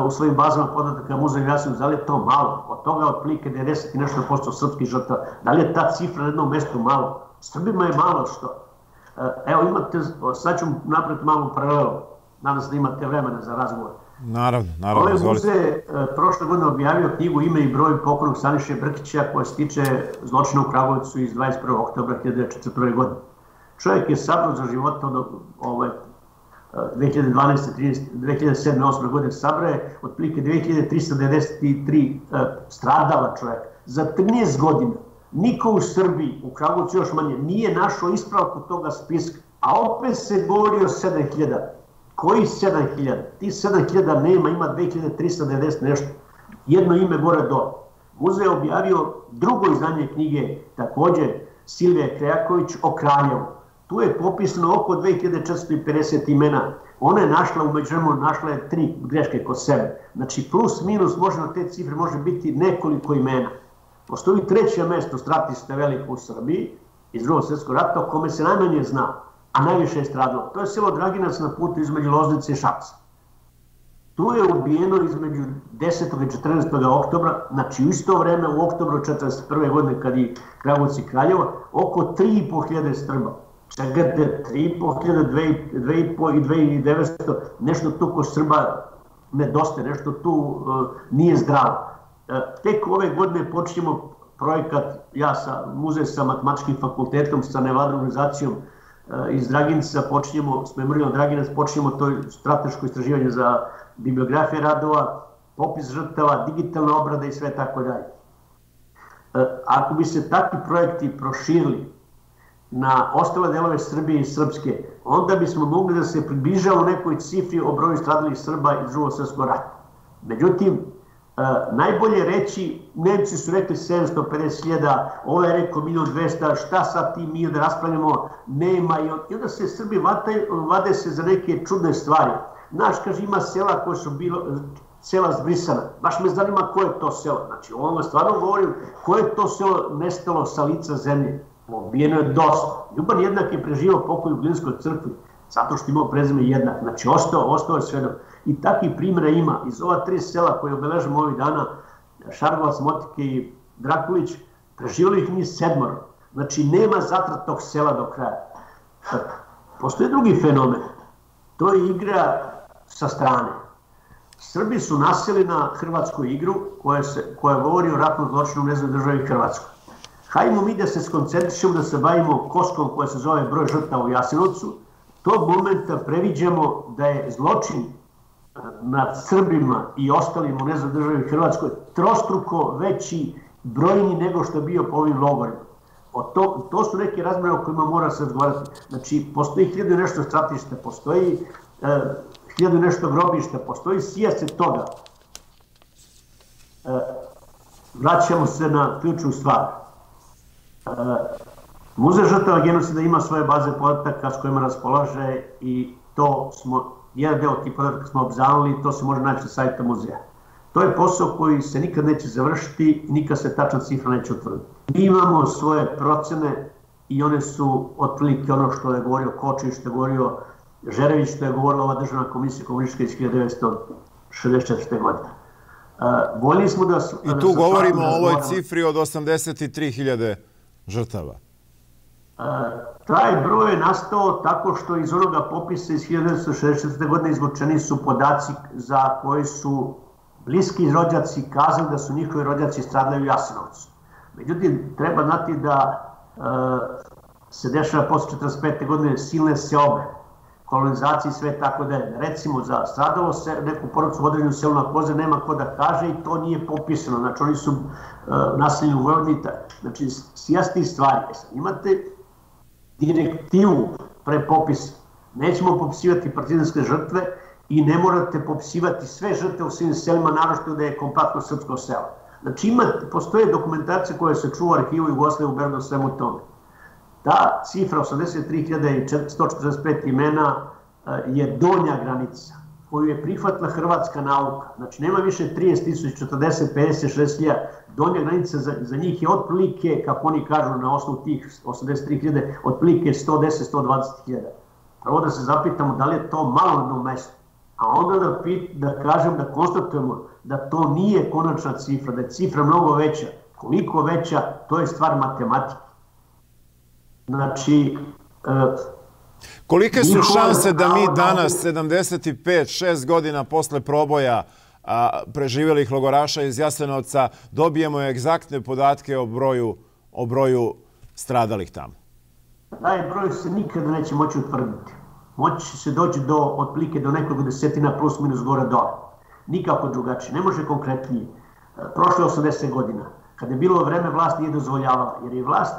u svojim bazama podataka Muzej Jasenovac, da li je to malo? Od toga otprilike 90 i nešto posto srpskih žrtava. Da li je ta cifra na jednom mestu malo? Srbima je malo što. Evo imate, sad ću napraviti malu paralelu, nadam se da imate vremena za razgovor. Naravno, Ovaj muzej prošle godine objavio knjigu Ime i broj pokojnog Staniše Brkića koja se tiče zločina u Kragujevcu iz 21. oktobra 1941. godine. Čovjek je sabrao za života od 2007-2008. godine sabraje otprilike 2393 stradala čovjeka. Za 13 godina niko u Srbiji, u Kragujevcu još manje, nije našao ispravku toga spiska, a opet se govori o 7000. Koji 7000? Ti 7000 nema, ima 2390 nešto. Jedno ime gore dole. Muzej je objavio drugo izdanje knjige, takođe Silvije Krejaković, o Kraljevu. Tu je popisano oko 2450 imena. Ona je našla, našla je 3 greške kod sebe. Znači, plus, minus, može na te cifre može biti nekoliko imena. Postoji treće mesto stratiste veliko u Srbiji iz Drugog svjetskog rata o kome se najmanje zna, a najviše je stradalo. To je selo Draginac na putu između Loznice i Šapca. Tu je ubijeno između 10. i 14. oktobra, znači u isto vreme u oktobru 1941. godine kad je Kragujevac i Kraljevo, oko 3.500 Srba. Čekajte, 3.500, 2.500 i 2.900, nešto tu ko Srba nedostaje, nešto tu nije zdravo. Tek ove godine počinjemo projekat, muzej sa matematičkim fakultetom, sa nevladnom organizacijom iz Draginca, s Memorijalom Draginac, počinjemo to strateško istraživanje za bibliografije radova, popis žrtava, digitalna obrada i sve tako dalje. Ako bi se takvi projekti proširili na ostale delove Srbije i Srpske, onda bismo mogli da se približavamo nekoj cifri o broju stradalih Srba iz Drugog svjetskog rata. Međutim, najbolje reći, Nemci su rekli 750.000, ovo je rekao 1.200.000, šta sad ti mi da raspravljamo, nema i onda se Srbi vade se za neke čudne stvari. Znaš, kaže, ima sela koje su sela zbrisana, baš me zanima koje je to selo, znači ovo stvarno govorim, koje je to selo nestalo sa lica zemlje, pobijeno je dosta. Ljuban Jednak je preživao pokoj u Glinskoj crkvi, zato što imao prezime Jednak, znači ostao je svedok. I takvih primjera ima. Iz ova 3 sela koje obeležimo ovih dana, Šargovac, Motike i Drakulić, preživjeli ih njih 7. Znači, nema zatratog sela do kraja. Postoji drugi fenomen. To je igra sa strane. Srbi su naseli na hrvatsku igru koja govori o ratnom zločinu u nezavisnoj državi Hrvatskoj. Hajmo mi da se skoncentrišemo, da se bavimo koskom koja se zove broj žrtava u Jasenovcu. Tog momenta previđamo da je zločin nad Srbima i ostalim u nezavisnoj državi Hrvatskoj trostruko veći brojni nego što je bio po ovim logorima. To su neke razmere o kojima mora se razgovarati. Znači, postoji 1000 nešto stratišta, postoji 1000 nešto grobišta, postoji sijaset toga. Vraćamo se na ključnu stvar. Muzej žrtava genocida ima svoje baze podataka s kojima raspolaže i to jedan deo tih podataka smo obznanili i to se može naći na sajtu muzeja. To je posao koji se nikad neće završiti, nikad se tačna cifra neće utvrditi. Mi imamo svoje procene i one su otprilike ono što je govorio Kočić, što je govorio Žerević, što je govorila ova državna komisija komunistička iz 1964. godine. Voljeli smo da... I tu govorimo o ovoj cifri od 83.000 žrtava. Taj broj je nastao tako što iz onoga popisa iz 1964. godine izvučeni su podaci za koji su bliski rođaci kazali da su njihovi rođaci stradali u Jasenovcu. Međutim, treba znati da se dešava posle 1945. godine silne seobe, kolonizacije i sve tako da je. Recimo, za stradalo se neku porodicu u određenu selu na Koze, nema ko da kaže i to nije popisano. Znači, oni su naseljeni u Vojvodini. Znači, jasnije stvari. Imate direktivu pre popisa. Nećemo popisivati partizanske žrtve i ne morate popisivati sve žrtve u svim selima, naročito da je kompaktno srpsko selo. Znači, postoje dokumentacija koja se čuva u arhivu Jugoslavije u Beogradu svemu tome. Ta cifra 83.145 imena je donja granica koju je prihvatila hrvatska nauka. Znači, nema više 30.000, 40, 50, 60.000. Donja granica za njih je otprilike, kako oni kažu na osnovu tih 83.000, otprilike 110-120.000. Prvo da se zapitamo da li je to malo na jednom mestu, a onda da kažem, da konstatujemo da to nije konačna cifra, da je cifra mnogo veća. Koliko veća, to je stvar matematike. Znači... Kolike su šanse da mi danas, 75-6 godina posle proboja preživjelih logoraša iz Jasenovca, dobijemo egzaktne podatke o broju stradalih tamo? Taj broj se nikada neće moći utvrditi. Moći će se doći otprilike do nekoliko desetina plus minus gore dole. Nikako drugačije, ne može konkretnije. Prošle 80 godina, kada je bilo vreme, vlast nije dozvoljavala, jer je vlast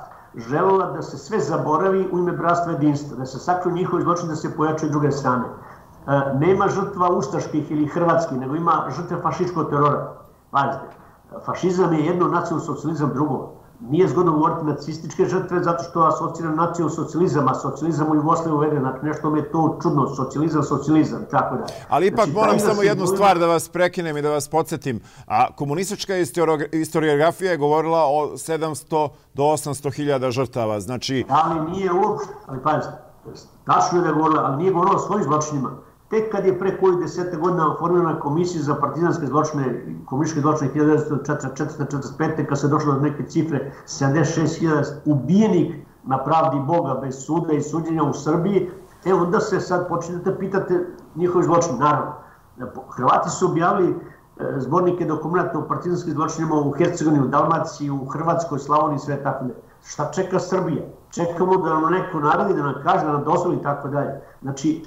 želela da se sve zaboravi u ime bratstva jedinstva, da se sakriju njihovi zločini, da se pojačaju druge strane. Nema žrtva ustaških ili hrvatskih, nego ima žrtve fašističkog terora. Pazite, fašizam je jedno, nacionalsocijalizam drugo. Nije zgodno govoriti nacističke žrtve zato što asocira nacionalsocijalizam, a socijalizam u Jugoslaviji uveden, znači nešto mi je to čudno, socijalizam, tako da. Ali ipak moram samo jednu stvar da vas prekinem i da vas podsjetim. Komunistička historiografija je govorila o 700 do 800.000 žrtava, znači... Ali nije uopšte, ali pazite, tačno je da je govorila, ali nije govorila o svojim zločinima. Tek kad je pre kojih 10 godina formirana komisija za partizanske zločine, komunističke zločine 1944-1945, kad se došlo do neke cifre 76.000 ubijenih na pravdi Boga bez suda i suđenja u Srbiji, onda se sad počinjete pitate njihovi zločini. Naravno, Hrvati su objavili zbornike dokumenta o partizanskim zločinima u Hercegovini, u Dalmaciji, u Hrvatskoj, Slavoniji, sve tako da. Šta čeka Srbija? Čekamo da nam neko naredi, da nam kaže, da nam dozvoli i tako dalje. Znači,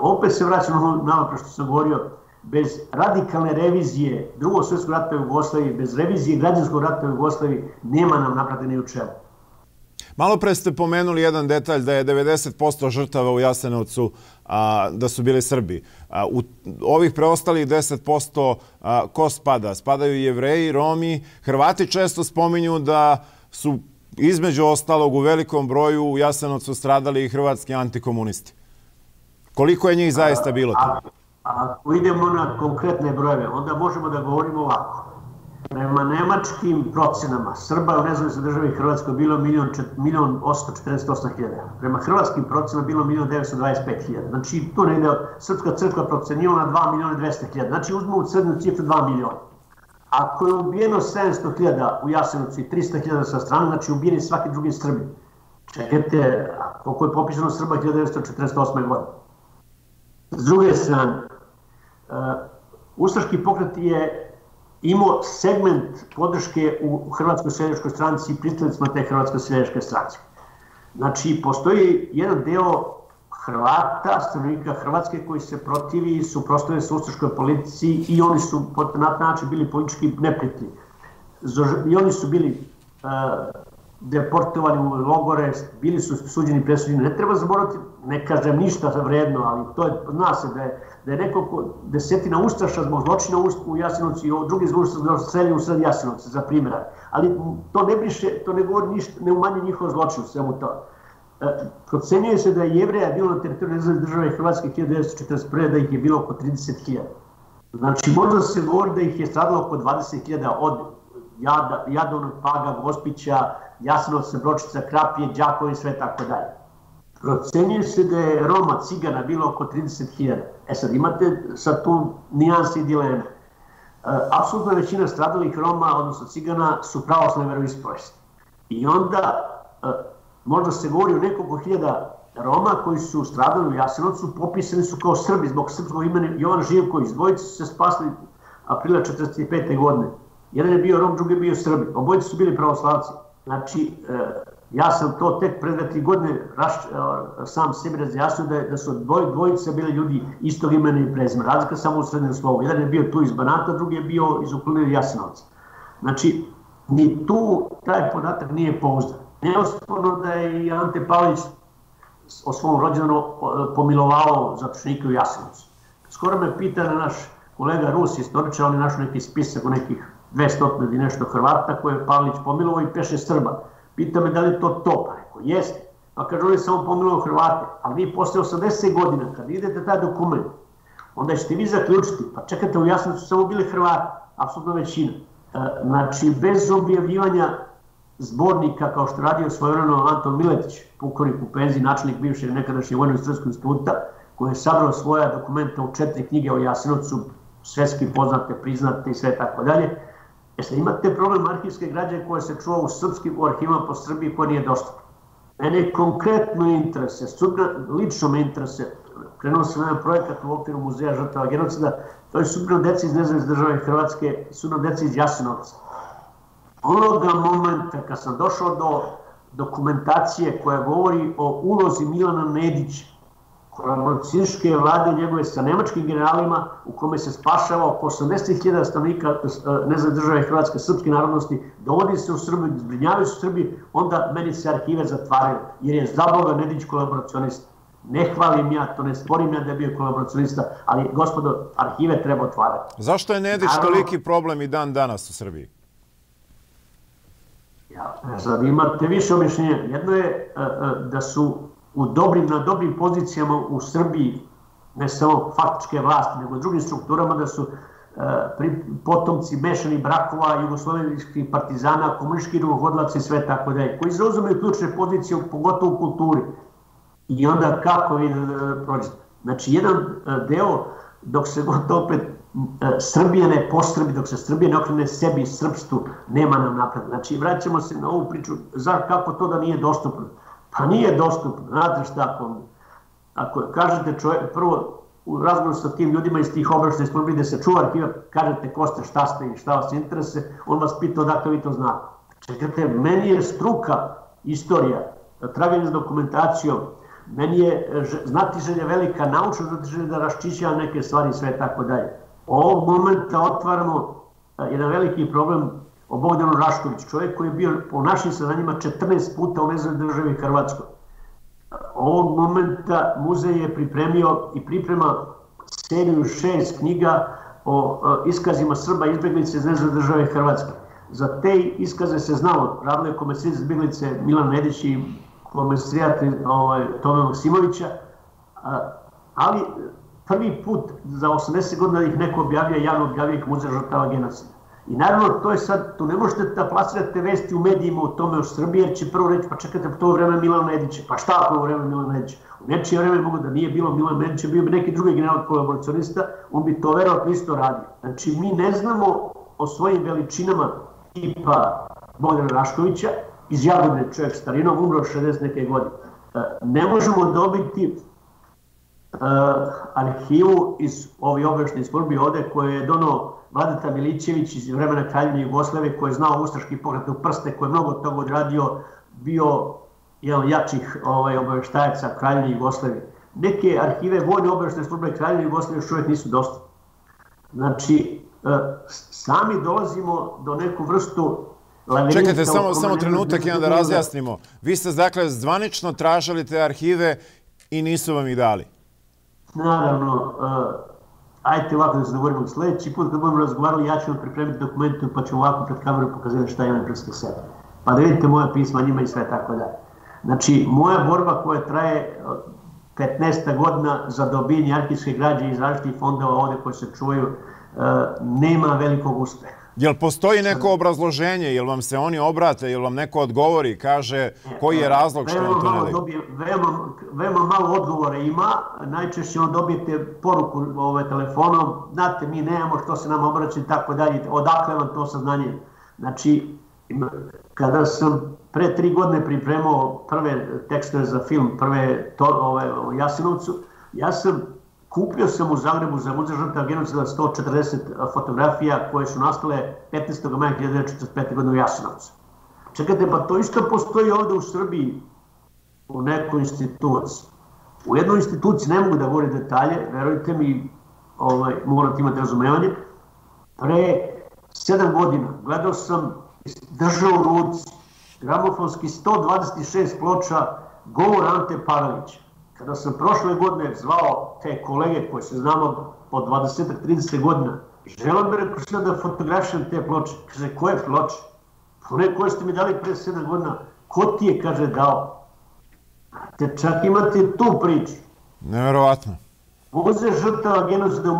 opet se vraćamo na ono što sam govorio, bez radikalne revizije Drugog svjetskog rata u Jugoslaviji, bez revizije građanskog rata u Jugoslaviji, nema nam naprate ni u čemu. Malo pre ste pomenuli jedan detalj da je 90% žrtava u Jasenovcu da su bili Srbi. U ovih preostalih 10% ko spada? Spadaju Jevreji, Romi. Hrvati često spominju da su između ostalog u velikom broju u Jasenovcu stradali i hrvatski antikomunisti. Koliko je njih zaista bilo to? Ako idemo na konkretne brojeve, onda možemo da govorimo ovako. Prema nemačkim procenama, Srba u nezavisnoj državi Hrvatskoj bilo 1.848.000. Prema hrvatskim procenama bilo 1.925.000. Znači, to negde Srpska crkva procenjivala na 2.200.000. Znači, uzmemo u crnu cifru 2 miliona. Ako je ubijeno 700.000 u Jasenovcu i 300.000 sa strane, znači ubijeni svaki drugi Srbi. Čekajte, koliko je popisano Srba 1948. godine. S druge strane, ustaški pokret je imao segment podrške u Hrvatskoj seljačkoj stranci i pristanicima te Hrvatske seljačke stranci. Znači, postoji jedan deo Hrvata, stanovnika Hrvatske, koji se protivi i suprotstavljaju se ustaškoj politici i oni su na taj način bili politički neprijatelji. I oni su bili deportovani u logore, bili su suđeni, presuđeni. Ne treba zaboraviti, ne kažem ništa vredno, ali to je, zna se da je nekoliko desetina ustaša zbog zločina u Jasenovcu i drugi zločina streljeni u sred Jasenovca, za primjera. Ali to ne briše, to ne govori ništa, ne umanje njihov zločin u svemu to. Procenjuje se da je Jevreja bilo na teritoriju nezavisne države Hrvatske 1941. da ih je bilo oko 30.000. Znači, možda se govori da ih je stradalo oko 20.000 od Jadovnog, Paga, Gospića, Jasenovca, Bročica, Krapije, Đakova i sve tako dalje. Procenjuje se da je Roma, Cigana bilo oko 30.000. Sad imate sad tu nijanse i dileme. Apsolutna većina stradalih Roma, odnosno Cigana, su pravoslavne veroispovesti. I onda možda se govori o nekoliko hiljada Roma koji su stradali u Jasenovcu, popisani su kao Srbi zbog srpskog imena Jovan Živković. Dvojice su se spasli aprila 1945. godine. Jedan je bio Rom, drugi je bio Srbi. Obojice su bili pravoslavci. Znači, ja sam to tek pred 2-3 godine sam sebi razjasnio da su dvojice bili ljudi istog imena i prezimena. Razlika samo u srednjem slovu. Jedan je bio tu iz Banata, drugi je bio iz okoline Jasenovca. Znači, ni tu taj podatak nije pouzdan. Neosporno da je i Ante Pavelić o svom rođendanu pomilovao zatočenike u Jasenovcu. Skoro me pita naš kolega Rus, istoričar, on je našao neki spisak o nekih 200 i nešto Hrvata koje je Pavelić pomilovao i 5-6 Srba. Pita me da li je to, pa rekao, jeste. Pa kaže, on je samo pomilovao Hrvate, ali vi posle 80 godina, kad idete taj dokument, onda ćete vi zaključiti, pa čekajte, u Jasenovcu samo bili Hrvati, apsolutno većina. Znači, bez objavljivanja zbornika, kao što radio svojevremeno Anton Miletić, pukovnik u penziji, načelnik bivšeg nekadašnjeg Vojno-istorijskog instituta, koji je sabrao svoja dokumenta u 4 knjige o Jasenovcu, svetski poznate, priznate i sve tako dalje. Sad imate problem arhivske građe koje se čuva u srpskim arhivima po Srbiji koje nije dostupno. Mene konkretno interese, lično me interese, krenuo sam jedan projekat u okviru Muzeja žrtava genocida, to je sudbina dece iz Nezavisne države Hrvatske i sudbina dece iz Jasenovca. Onoga momenta kad sam došao do dokumentacije koja govori o ulozi Milana Nedića, kolaboracionističke vlade njegove sa nemačkim generalima, u kome se spašava oko 80.000 stanovnika Nezavisne države Hrvatske srpske narodnosti, dovodi se u Srbiju, zbrinjavaju se u Srbiji, onda meni se arhive zatvaraju, jer je za Boga Nedić kolaboracionista. Ne hvalim ja, to ne sporim ja da je bio kolaboracionista, ali gospodo, arhive treba otvarati. Zašto je Nedić toliki problem i dan danas u Srbiji? Sad imate više objašnjenja. Jedno je da su na dobrim pozicijama u Srbiji, ne samo faktičke vlasti, nego u drugim strukturama, da su potomci mešanih brakova, jugoslovenskih partizana, komunističkih rukovodlaca i sve tako dalje, koji zauzimaju ključne pozicije, pogotovo u kulturi. I onda kako vi prođete? Znači, jedan deo, dok se gotovo opet Srbija ne postrbi, dok se Srbija ne okrene sebi i srpstvu, nema nam napred. Znači, vraćamo se na ovu priču, kako to da nije dostupno? Pa nije dostupno, znate šta, ako kažete čovjek, prvo u razgovoru sa tim ljudima iz tih obaveštajnih službi gde se čuva arhiva, kažete ko ste, šta ste i šta vas interese, on vas pita odakle vi to znate. Čekajte, meni je struka, istorija, traganje s dokumentacijom, meni je znatiželja velika, naučna znatiželja da raščišćava neke stvari i sve tako dalje. Ovog momenta otvaramo jedan veliki problem o Bogdanu Raškoviću, čovjek koji je bio po našim saznanjima 14 puta u Nezavisnoj državi Hrvatskoj. Ovog momenta muzej je pripremio i priprema seriju 6 knjiga o iskazima Srba izbjeglice iz Nezavisne države Hrvatske. Za te iskaze se znalo, radilo je komesarijat izbjeglice Milan Nedić i komesarijat Tome Maksimovića, ali prvi put za 80 godina da ih neko objavlja, javno objavlja ih Muzej žrtava genocida. I naravno, to je sad, tu ne možete da plasirate vesti u medijima o tome o Srbiji, jer će prvo reći, pa čekajte, to je vreme Milana Nedića. Pa šta ako je vreme Milana Nedića? U nečije vreme mogu da nije bilo Milana Nedića, bio bi neki drugi general kolaboracionista, on bi to verovatno isto radio. Znači, mi ne znamo o svojim veličinama tipa Bogdana Raškovića, iz Jagodine čovjek starinom, umro 60 neke godine. Ne možemo dobiti arhivu iz ovih obaveštajnih službi ovde koje je donao Vladeta Milićević iz vremena Kraljevine Jugoslavije, koji je znao ustaški pokret u prste, koji je mnogo toga odradio, bio jedan jačih obaveštajaca Kraljevine Jugoslavije. Neke arhive vojne obaveštajne službe Kraljevine Jugoslavije još uvijek nisu dostupne. Znači, sami dolazimo do neku vrstu lavirinta... Čekajte, samo trenutak jedan da razjasnimo. Vi ste, dakle, zvanično tražili te arhive i nisu vam ih dali? Naravno, ajte ovako da se dogovorimo. Sljedeći put kad budemo razgovarali, ja ću vam pripremiti dokumente pa ću ovako pred kameru pokazati šta imam prske sebe. Pa da vidite moja pisma njima i sve tako dalje. Znači, moja borba koja traje 15 godina za dobijanje arhivske građe iz različitih fondova ovde koji se čuvaju, nema velikog uspeha. Jel postoji neko obrazloženje, jel vam se oni obrate, jel vam neko odgovori, kaže koji je razlog što on to ne daju? Veoma malo odgovora ima, najčešće on dobijete poruku telefonom, znate, mi nemamo što se nam obraća i tako dalje, odakle vam to saznanje. Znači, kada sam pre 3 godine pripremao prve tekstove za film, prve o Jasenovcu, kupio sam u Zagrebu za Muzej žrtava genocida 140 fotografija koje su nastale 15. maja 1945. godine u Jasenovcu. Čekajte, pa to isto postoji ovde u Srbiji u nekoj instituciji. U jednoj instituciji, ne mogu da govorim detalje, verujte mi, morate imati razumevanje. Pre 7 godina gledao sam, držao u ruci gramofonski 126 ploča govor Ante Pavelića. Kada sam prošle godine zvao te kolege koje se znamo po 20-30 godina, želim bi rekao da fotografišem te ploče. Kaže, koje ploče? One koje ste mi dali pre 7 godina, ko ti je, kaže, dao? Te čak imate tu priču. Neverovatno. Muzej žrtava genocida u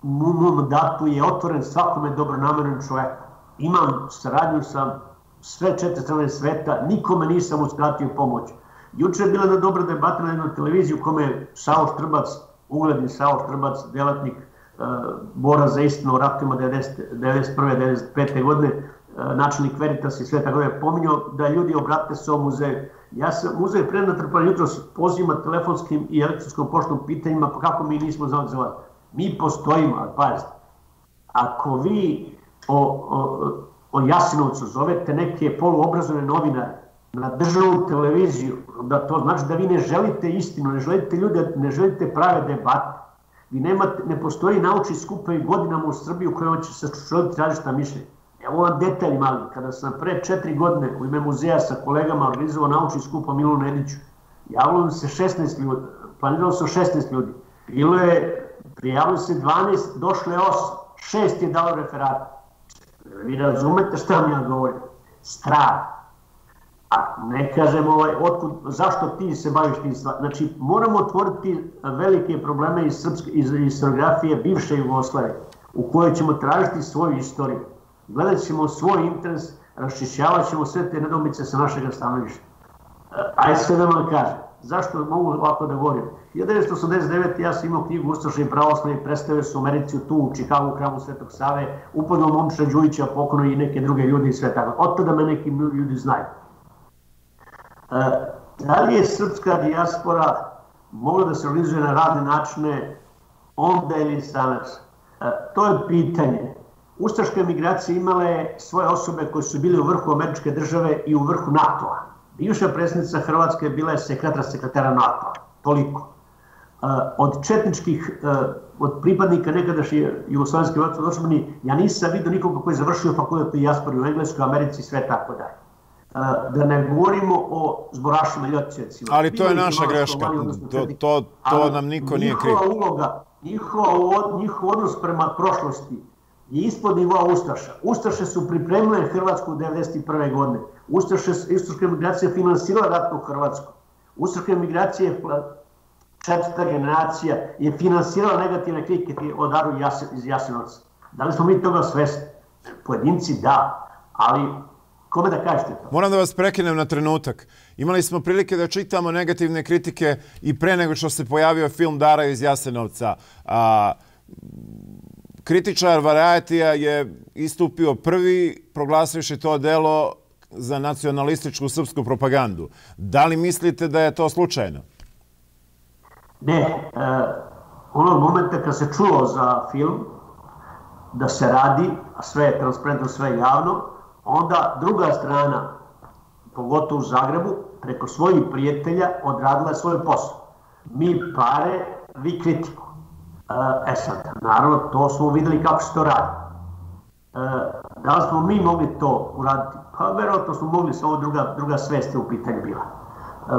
mom mandatu je otvoren svakome dobronamernom čoveku. Imam saradnju sa sve 4 strane sveta, nikome nisam uskratio pomoć. Juče je bila jedna dobra debata na jednoj televiziji u kome je Savo Štrbac, ugledni Savo Štrbac, delatnik bora za istinu o ratovima 1991-1995. godine, načelnik Veritas i sve tako je pominjao da ljudi obrate se o muzeju. Muzej pre natrpan jutros pozivima telefonskim i elektronskom poštom pitanjima pa kako mi nismo znali za vas. Mi postojimo, ali pazite, ako vi o Jasenovcu zovete neke poluobrazovane novinare na državnu televiziju, da to znači da vi ne želite istinu, ne želite ljude, ne želite prave debate. Vi ne postoji naučni skupovi godinama u Srbiji u kojoj će se čovjeti različita mišljenja. Evo vam detalj mali, kada sam pre 4 godine u ime muzeja sa kolegama organizovao naučni skup o Milunu Nediću, javilo se 16 ljudi, planiralo se 16 ljudi. Prijavilo se 12, došlo je 8, 6 je dalo referata. Vi razumete šta mi ja govorim? Strah. A ne kažem zašto ti se baviš tim stvarima. Znači, moramo otvoriti velike probleme iz historiografije bivše Jugoslavije, u kojoj ćemo tražiti svoju istoriju. Gledat ćemo svoj interes, raščišćavat ćemo sve te nedoumice sa našeg stanovišta. Ajde sve da vam kažem, zašto mogu ovako da govorim? 1989. ja sam imao knjigu Ustaše i pravoslavlje, predstavio se u Americi tu u Čikagu, u hramu Svetog Save, upoznao Momčila Đujića, pokojno i neke druge ljudi i sve tako. Od tada me neki ljudi znaju. Da li je srpska dijaspora mogla da se organizuje na razne načine onda ili danas? To je pitanje. Ustaške migracije imale svoje osobe koje su bile u vrhu američke države i u vrhu NATO-a. Bivša predsjednica Hrvatske bila je sekretara NATO-a. Toliko. Od četničkih, od pripadnika nekadašnje jugoslovenske odbrane, ja nisam vidio nikoga koji je završio fakultet u dijaspori u Engleskoj, Americi i sve tako dalje. Da ne govorimo o zborašima i ljotićevcima. Ali to je naša greška, to nam niko nije kriv. Njihov odnos prema prošlosti je ispod nivoa Ustaša. Ustaše su pripremile Hrvatsku u 1991. godine. Ustaška migracija finansirala rat u Hrvatsku. Ustaška migracija, 4. generacija, je finansirala negativne kritike o daru iz Jasenovca. Da li smo mi toga svesni? Pojedinci da, ali kome da kažete to? Moram da vas prekinem na trenutak. Imali smo prilike da čitamo negativne kritike i pre nego što se pojavio film Dara iz Jasenovca. Kritičar Varietija je istupio prvi, proglasivši to delo za nacionalističku srpsku propagandu. Da li mislite da je to slučajno? Ne. Onog momenta kad se čulo za film, da se radi, a sve je transparentno, sve je javno, onda druga strana, pogotovo u Zagrebu, preko svojih prijatelja odradila svoj posao. Mi pare, vi kritiku. Sad, naravno, to smo videli kako se to radi. Da li smo mi mogli to uraditi? Pa verovatno smo mogli, samo druga svest je u pitanju bila.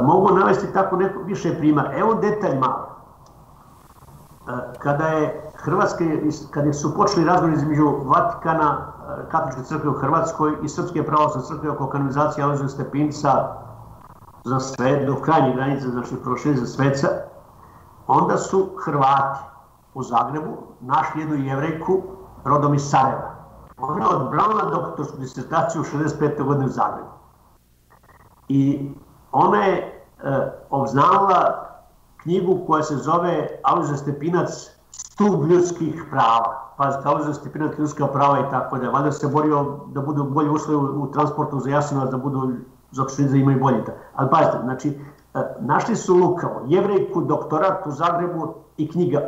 Mogu navesti tako više primjera. Evo detalj malo. Kada su počeli razgovori između Vatikana, Katoličke crkve u Hrvatskoj i Srpske pravoslavne crkve oko kanonizacije Alojzija Stepinca za svet, do krajnje granice, znači prošli za sveca, onda su Hrvati u Zagrebu našli jednu Jevrejku rodom iz Sarajeva. Ona je odbranila doktorsku disertaciju u 65. godine u Zagrebu. I ona je obznala knjigu koja se zove Alojzije Stepinac Stub ljudskih prava. Pazite, Alojzije Stepinac ljudska prava i tako da. Valjda se borio da budu bolji uslovi u transportu za Jasenovac, da budu zato da imaju bolje. Ali pazite, znači, našli su lukavo, Jevrejku, doktorat u Zagrebu i knjiga.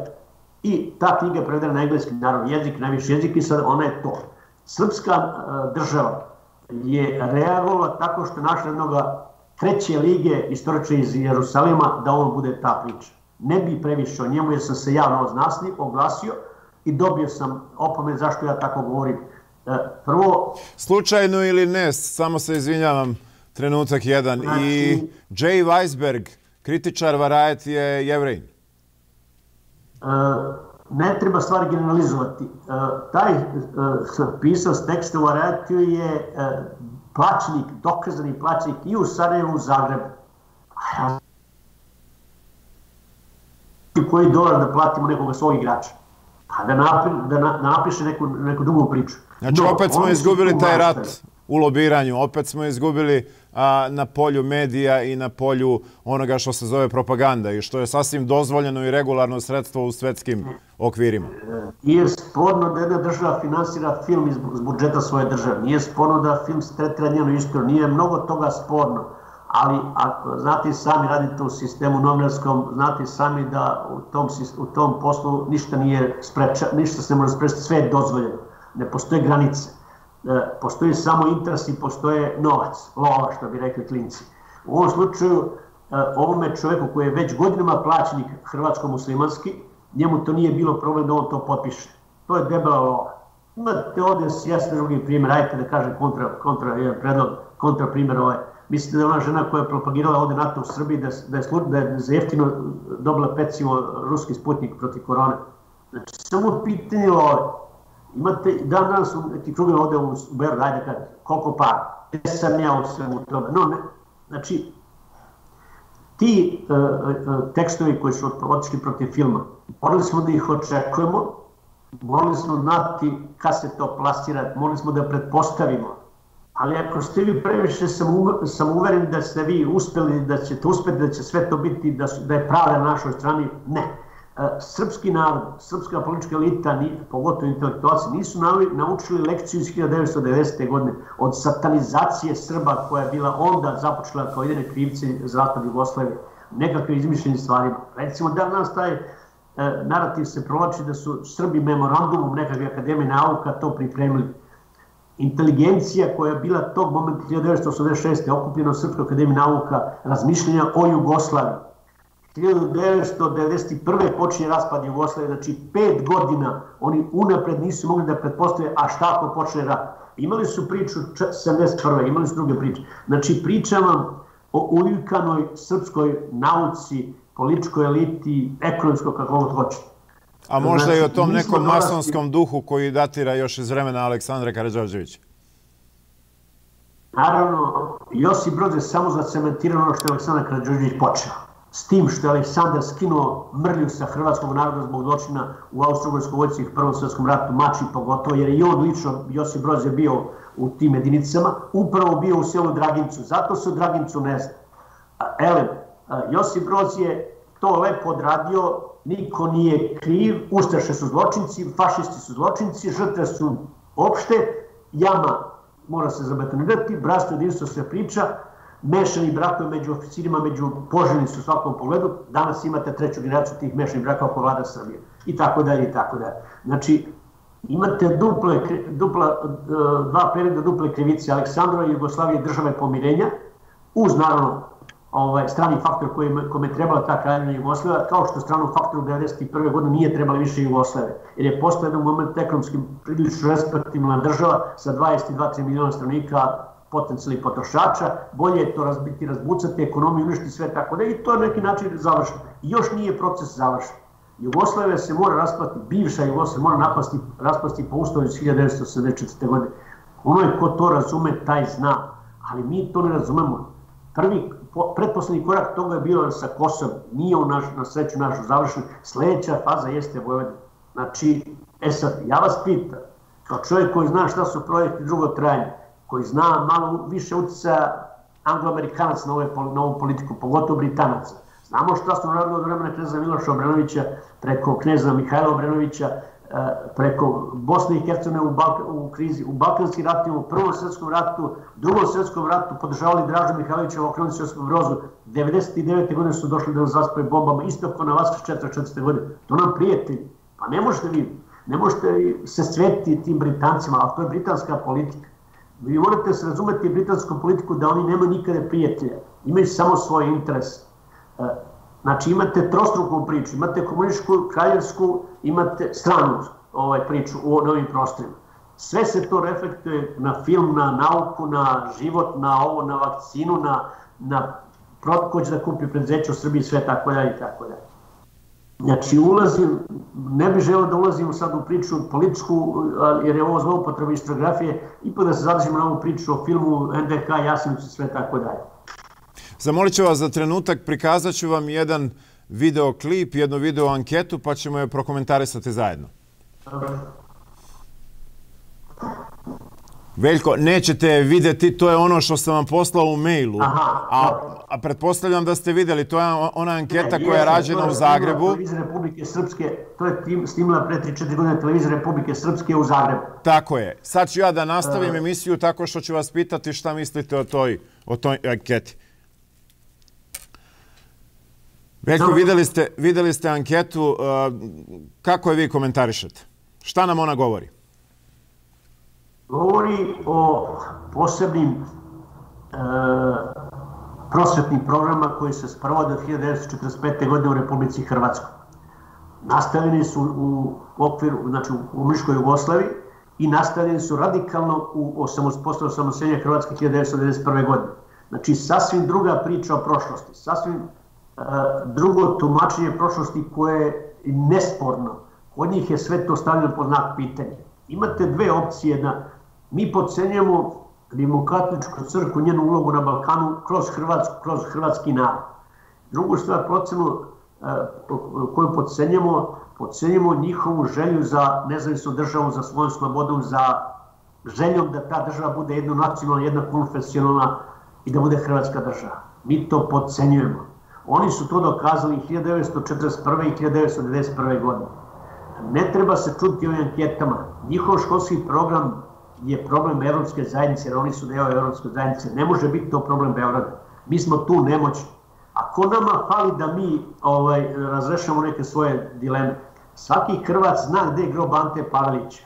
I ta knjiga je prevedena na engleski, naravno jezik, najviši jezik i sad ona je to. Srpska država je reagovala tako što je našla jednoga treće lige istoričara iz Jerusalima da on bude ta priča. Ne bi previše o njemu jer sam se javno oglasio i dobio sam opomen zašto ja tako govorim. Prvo... Slučajno ili ne, samo se izvinjavam, trenutak jedan. Znači, i Jay Weisberg, kritičar Variety, je Jevrejin. Ne treba stvari generalizovati. Taj pisac teksta u Variety je plaćenik, dokazani plaćenik i u Sarajevu i u Zagrebu. Koji dolar da platimo nekoga svog igrača? Pa da napiše neku drugu priču. Znači opet smo izgubili taj rat u lobiranju, opet smo izgubili na polju medija i na polju onoga što se zove propaganda i što je sasvim dozvoljeno i regularno sredstvo u svetskim okvirima. Nije sporno da jedna država finansira film iz budžeta svoje države, nije sporno da film tretira njenu istoriju, nije mnogo toga sporno, ali ako znate i sami radite u sistemu novinarskom, znate i sami da u tom poslu ništa nije sprečeno, ništa se ne može sprečiti, sve je dozvoljeno, ne postoje granice. Postoji samo interes i postoje novac, lova, što bi rekli klinci. U ovom slučaju, ovome čovjeku koji je već godinama plaćenik hrvatsko-muslimanski, njemu to nije bilo problem da on to potpiše. To je debela lova. Imate ovdje jasne drugi primjer, ajte da kažem kontra primjer ovaj. Mislite da je ona žena koja je propagirala ovdje NATO u Srbiji, da je za jeftino dobila pecivo ruski Sputnik protiv korone. Znači, samo pitanje love. Imate danas u neki krugovima ovdje u Beogradu, ajde kada, koliko para, gdje sam ja u svemu tome. No, ne, znači, ti tekstovi koji su otišli protiv filma, morali smo da ih očekujemo, morali smo znati kad se to plasira, morali smo da pretpostavimo. Ali ako ste vi previše samouveren da ste vi uspeli, da ćete uspjeti, da će sve to biti, da je pravda na našoj strani, ne. Srpski narod, srpska politička elita, pogotovo intelektualci, nisu naučili lekciju iz 1990. godine od satanizacije Srba koja je bila onda započela kao jedine krivci za rat od Jugoslavije, nekakve izmišljene stvarima. Recimo, danas taj narativ se provlači da su Srbi memorandumom nekakve akademije nauka to pripremili. Inteligencija koja je bila tog momenta 1986. okupljena u Srpskoj akademiji nauka razmišljenja o Jugoslaviji. 1991. počinje raspad Jugoslavije, znači 5 godina oni unapred nisu mogli da pretpostave, a šta ako počne rat. Imali su priču 71. imali su druge priče. Znači pričam vam o uljukanoj srpskoj nauci, političkoj eliti, ekonomskoj, kako god hoćete. A možda i o tom nekom masonskom duhu koji datira još iz vremena Aleksandra Karađorđevića. Naravno, Josip Broz je samo zacementirano ono što je Aleksandar Karađorđević počeo. S tim što je Aleksandar skinuo mrlju sa hrvatskog naroda zbog zločina u Austro-Ugarskoj vojsci i Prvom svjetskom ratu, Mači pogotovo, jer i on lično, Josip Broz je bio u tim jedinicama, upravo bio u selu Dragincu, zato se u Dragincu ne zna. Josip Broz je to lepo odradio, niko nije kriv, ustaše su zločinci, fašisti su zločinci, žrtve su opšte, jama mora se zabetonirati, bratstvo jedinstvo se priča, mešani brakovi među oficirima, među poželjni su u svakom pogledu, danas imate treću generaciju tih mešanih brakova oko vlada Srbije. I tako dalje, i tako dalje. Znači, imate dva perioda duple krivice, Aleksandrova i Jugoslavije države pomirenja, uz naravno strani faktor kome je trebala ta kraljevina Jugoslavija, kao što stranom faktoru 1991. godine nije trebala više Jugoslavije, jer je postao jedan moment ekonomski prilično respektivna država sa 22-3 miliona stanovnika, potencijalnih potrošača, bolje je to razbiti, razbucati, ekonomiju, uništiti sve tako da i to na neki način završeno. Još nije proces završen. Jugoslavija se mora raspasti, bivša Jugoslavija mora raspasti po ustavu iz 1974. godine. Onaj ko to razume, taj zna, ali mi to ne razumemo. Pretposlednji korak toga je bio sa Kosovom, nije na sreću našu završen. Sljedeća faza jeste Vojvodina. Znači, sad, ja vas pitam, kao čovjek koji zna šta su projekti dugotrajni, koji zna malo više utjecaja anglo-amerikanaca na ovu politiku, pogotovo Britanaca. Znamo šta su radili od vremena kneza Miloša Obrenovića, preko kneza Mihajla Obrenovića, preko Bosne i Hercegovine u krizi, u Balkanskim ratima, u Prvom svjetskom ratu, Drugom svjetskom ratu, podržavali Draža Mihajlovića u Okrenuti Josipom Brozu. 99. godine su došli da nas zaspoje bombama, isto kao na Vaskrs 44. godine. To nam prijatelji. Pa ne možete se svetiti tim Britancima, ali to je britanska politika. Vi morate se razumeti britansku politiku da oni nemaju nikada prijatelja. Imaju samo svoje interese. Znači imate trostruku priču, imate komunističku, kraljevsku, imate stranu priču u ovim prostorima. Sve se to reflektuje na film, na nauku, na život, na ovo, na vakcinu, na ko će da kupi preduzeće u Srbiji, sve tako dalje i tako dalje. Znači ne bih želeo da ulazim sad u priču političku, jer je ovo zloupotreba historiografije, ipak da se zadržimo na ovu priču o filmu NDH, Jasenovac i sve tako dalje. Zamolit ću vas za trenutak, prikazat ću vam jedan videoklip, jednu video anketu, pa ćemo je prokomentarisati zajedno. Veljko, nećete je vidjeti, to je ono što sam vam poslao u mailu, a pretpostavljam da ste vidjeli, to je ona anketa koja je rađena u Zagrebu. Televizija Republike Srpske, to je snimila pre 3-4 godine Televizija Republike Srpske u Zagrebu. Tako je. Sad ću ja da nastavim emisiju tako što ću vas pitati šta mislite o toj anketi. Veljko, vidjeli ste anketu, kako je vi komentarišete? Šta nam ona govori? Govori o posebnim prosvetnim programa koji se sprovode od 1945. godine u Republici Hrvatskoj. Nastavljeni su u okviru, znači u komunističkoj Jugoslaviji i nastavljeni su radikalno posle osamostaljenja Hrvatske 1991. godine. Znači sasvim druga priča o prošlosti, sasvim drugo tumačenje prošlosti koje je nesporno. Kod njih je sve to stavljeno pod znak pitanja. Imate dve opcije. Mi podcenjujemo Rimokatoličku crkvu, njenu ulogu na Balkanu kroz Hrvatsku, kroz hrvatski narod. Drugu stvar, procenu koju podcenjujemo njihovu želju za nezavisnu državu, za svojom slobodom, za željom da ta država bude jedna nacionalna, jedna konfesionalna i da bude hrvatska država. Mi to podcenjujemo. Oni su to dokazali 1941. i 1991. godine. Ne treba se čuti ovim anketama. Njihov školski program je problem Evropske zajednice, jer oni su deo Evropske zajednice. Ne može biti to problem Beograda. Mi smo tu nemoćni. Ako nama fali da mi razrešamo neke svoje dileme, svaki Hrvat zna gde je grob Ante Pavelića.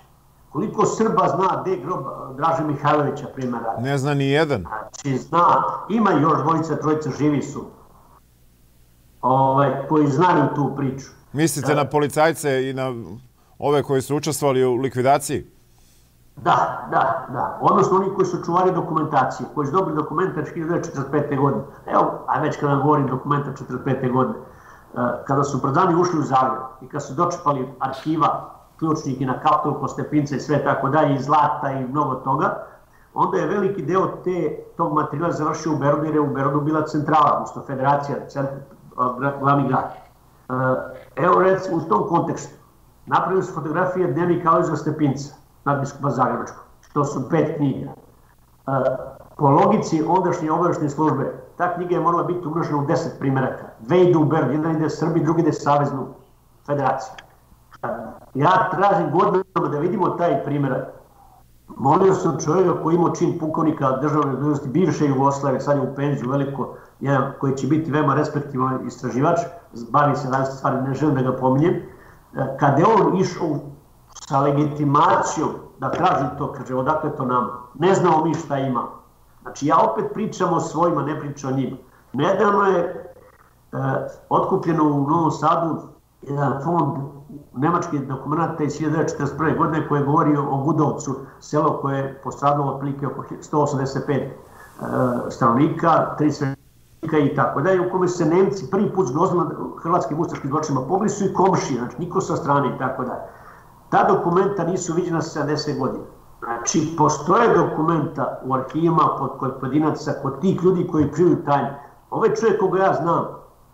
Koliko Srba zna gde je grob Draže Mihajlovića, primjera? Ne zna ni jedan. Znači zna, ima još dvojica, trojica, živi su, koji znaju tu priču. Mislite na policajce i na ove koji su učestvovali u likvidaciji? Da. Odnosno oni koji su čuvari dokumentacije, koji su dobili dokumenta 1945. godine. Evo, a već kada govorim dokumenta 1945. godine, kada su Brdani ušli u Zagreb i kada su dočepali arhiva ključnih i na Kaptolu, Stepinca i sve tako dalje, i zlata i mnogo toga, onda je veliki deo tog materijala završio u Berodu, jer je u Berodu bila centrala, odnosno federacija, glavni grad. Evo recimo u tom kontekstu napravili su fotografije dnevnika Alojzija Stepinca, nadbiskupa Zagrebačkog, što su 5 knjiga. Po logici ondašnje obaveštajne službe, ta knjiga je morala biti umnožena u 10 primjeraka. 2 idu u Berlin, jedan ide Srbiji, drugi ide Saveznu federaciju. Ja tražim godinama da vidimo taj primjerak. Molio sam čovjeka koji imao čin pukovnika državne dužnosti bivše Jugoslavije, sad je u penziju veliko, jedan koji će biti veoma respektivan istraživač, bavi se različite stvari, ne želim da ga pominjem. Kada je on išao sa legitimacijom da traži to, kaže, odakle to nama? Ne znamo mi šta ima. Znači, ja opet pričam o svojima, ne pričam o njima. Nedavno je otkupljeno u Novom Sadu jedan fond nemačkih dokumenta iz 1941. godine koji je govorio o Gudovcu, selo koje je postradalo otprilike oko 185 stanovnika, 3 svenika i tako dalje, u kome se Nemci prvi put zgrozili nad hrvatskim ustaškim zločinima, pobili su i komšije, znači niko sa strane i tako dalje. Ta dokumenta nisu viđena 70 godina. Znači, postoje dokumenta u arhivima kod pojedinaca, kod tih ljudi koji kriju tajne. Ovaj čovjek koga ja znam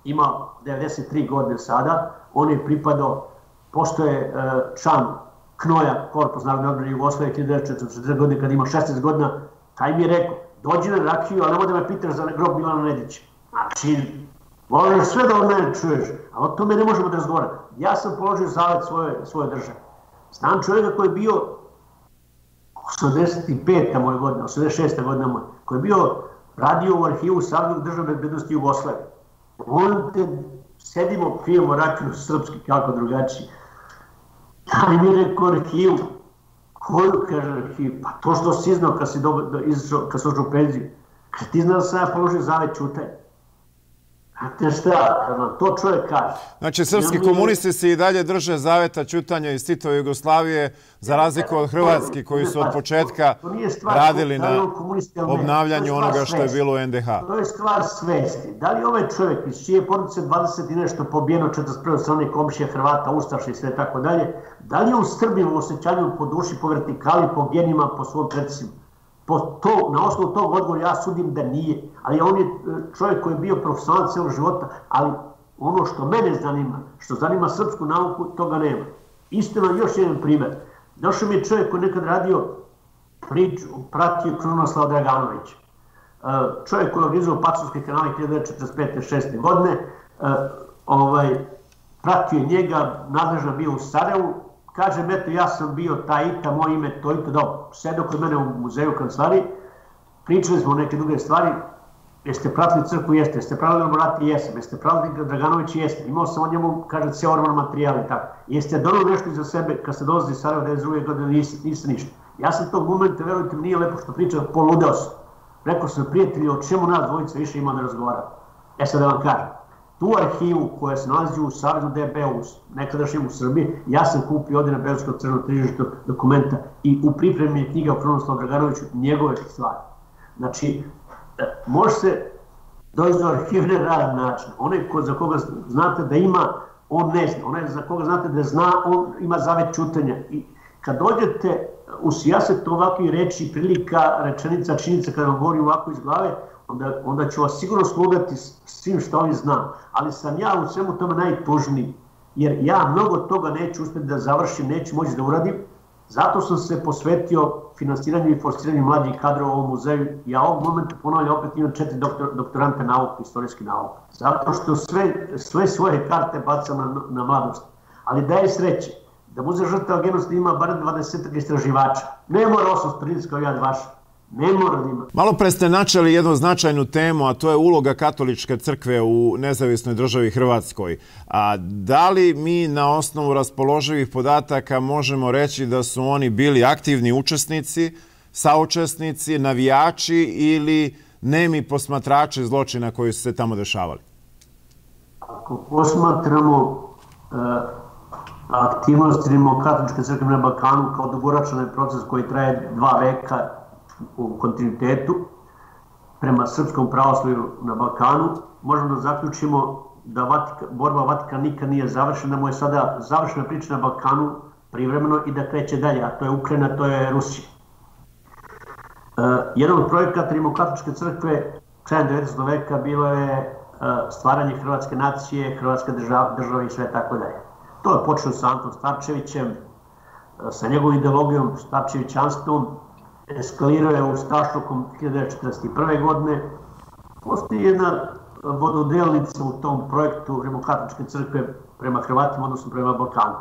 ima 93 godine sada, on je pripadao, pošto je član Knoja, Korpus Narodne odbrane Jugoslavije 1940. godine, kad ima 16 godina, taj mi je rekao, dođi na rakiju, ali nemoj da me pitaš za grob Milana Nedića. Znači, voliš sve da od mene čuješ, a o tome ne možemo da razgovaramo. Ja sam položio zavet svoje države. Znam čovjeka koji je bio 85. moje godine, 86. godina moje, koji je bio radio u arhivu Savjetnog državne bezbednosti Jugoslavije. Sedimo, pijemo rakiju srpski, kako drugačiji. Daj mi rekao arhivu. Koju, kaže arhivu? Pa to što si znao kad si došao u penziju. Kad ti znao da sam ja položio zavet čutanja. Znate šta, to čovjek kaže. Znači, srpski komunisti se i dalje drže zaveta ćutanja iz Titove Jugoslavije, za razliku od Hrvatski, koji su od početka radili na obnavljanju onoga što je bilo u NDH. To je stvar svesti. Da li ovaj čovjek iz čije porodice 20 i nešto pobijeno 41. strane komšija Hrvata, Ustaša i sve tako dalje, da li je u Srbiji u osjećanju po duši, po vertikali, po genima, po svom predsima? Na osnovu tog odgovora ja sudim da nije, ali on je čovjek koji je bio profesionalac cijelog života, ali ono što mene zanima, što zanima srpsku nauku, toga nema. Istina, još jedan primjer. Došao mi je čovjek koji je nekad radio priču, pratio Krunoslava Draganovića. Čovjek koji je organizovao Pacovske kanale 1945-1946. godine, pratio njega, nadležno bio u Sarajevu. Kažem, eto, ja sam bio taj i ta, moje ime to i to, dobro, sedao kod mene u muzeju kancelariji, pričali smo o neke druge stvari, jeste pratili crkvu, jeste, jeste pratili Morati, jesam, jeste pratili Draganović, jeste, imao sam o njemu, kaže, cijel orman materijal i tako, jeste donali nešto iza sebe, kad ste dolazili iz Sarajeva 92. godine, niste ništa. Ja sam tog momenta, verujte mi, nije lepo što pričam, poludeo sam. Rekao sam, prijatelji, o čemu nas dvojica više ima da razgovaramo. Sad da vam kažem. Tu arhivu koja se nalazi u Savezu DB-u, nekadašnjem u Srbiji, ja sam kupio ovdje na Beogradskog crvenom tržištu dokumenta i u pripremi je knjiga o Krunoslavu Draganoviću njegove stvari. Znači, može se doći do arhivne razne načine. Onaj za koga znate da ima, on ne zna. Onaj za koga znate da zna, on ima zavet ćutanja. I kad dođete u sijaset ovakvih reči, prilika, rečenica, činjenica, kada vam govori ovako iz glave, onda ću vas sigurno slugati svim što oni znam. Ali sam ja u svemu tome najtužniji, jer ja mnogo toga neću uspjeti da završim, neću moći da uradim. Zato sam se posvetio finansiranju i forsiranju mlađih kadrova u ovom muzeju. Ja ovog momenta ponavljam opet imam 4 doktorante nauka, istorijske nauke. Zato što sve svoje karte bacam na mladost. Ali da je sreće da Muzej žrtava genocida ima bar 20 istraživača. Ne mora 830 kao ja vaša. Ne mora da ima. Malo pre ste načeli jednu značajnu temu, a to je uloga katoličke crkve u nezavisnoj državi Hrvatskoj. A da li mi na osnovu raspoloživih podataka možemo reći da su oni bili aktivni učesnici, saučesnici, navijači ili nemi posmatrači zločina koji su se tamo dešavali? Ako posmatramo aktivnosti katoličke crkve na Balkanu kao dugoročan proces koji traje 2 veka u kontinuitetu prema srpskom pravoslavlju na Balkanu, možemo da zaključimo da borba Vatikana nikad nije završena, mu je sada završena priča na Balkanu privremeno i da kreće dalje, a to je Ukrajina, to je Rusija. Jedan od projekata Rimokatoličke crkve krajem 19. veka bilo je stvaranje hrvatske nacije, hrvatske države i sve tako dalje. To je počelo sa Antom Starčevićem, sa njegovom ideologijom, starčevićanstvom, eskalirao je u Stašlukom 1941. godine. Postoji jedna vododelnica u tom projektu Rimokatoličke crkve prema Hrvatima, odnosno prema Balkanu.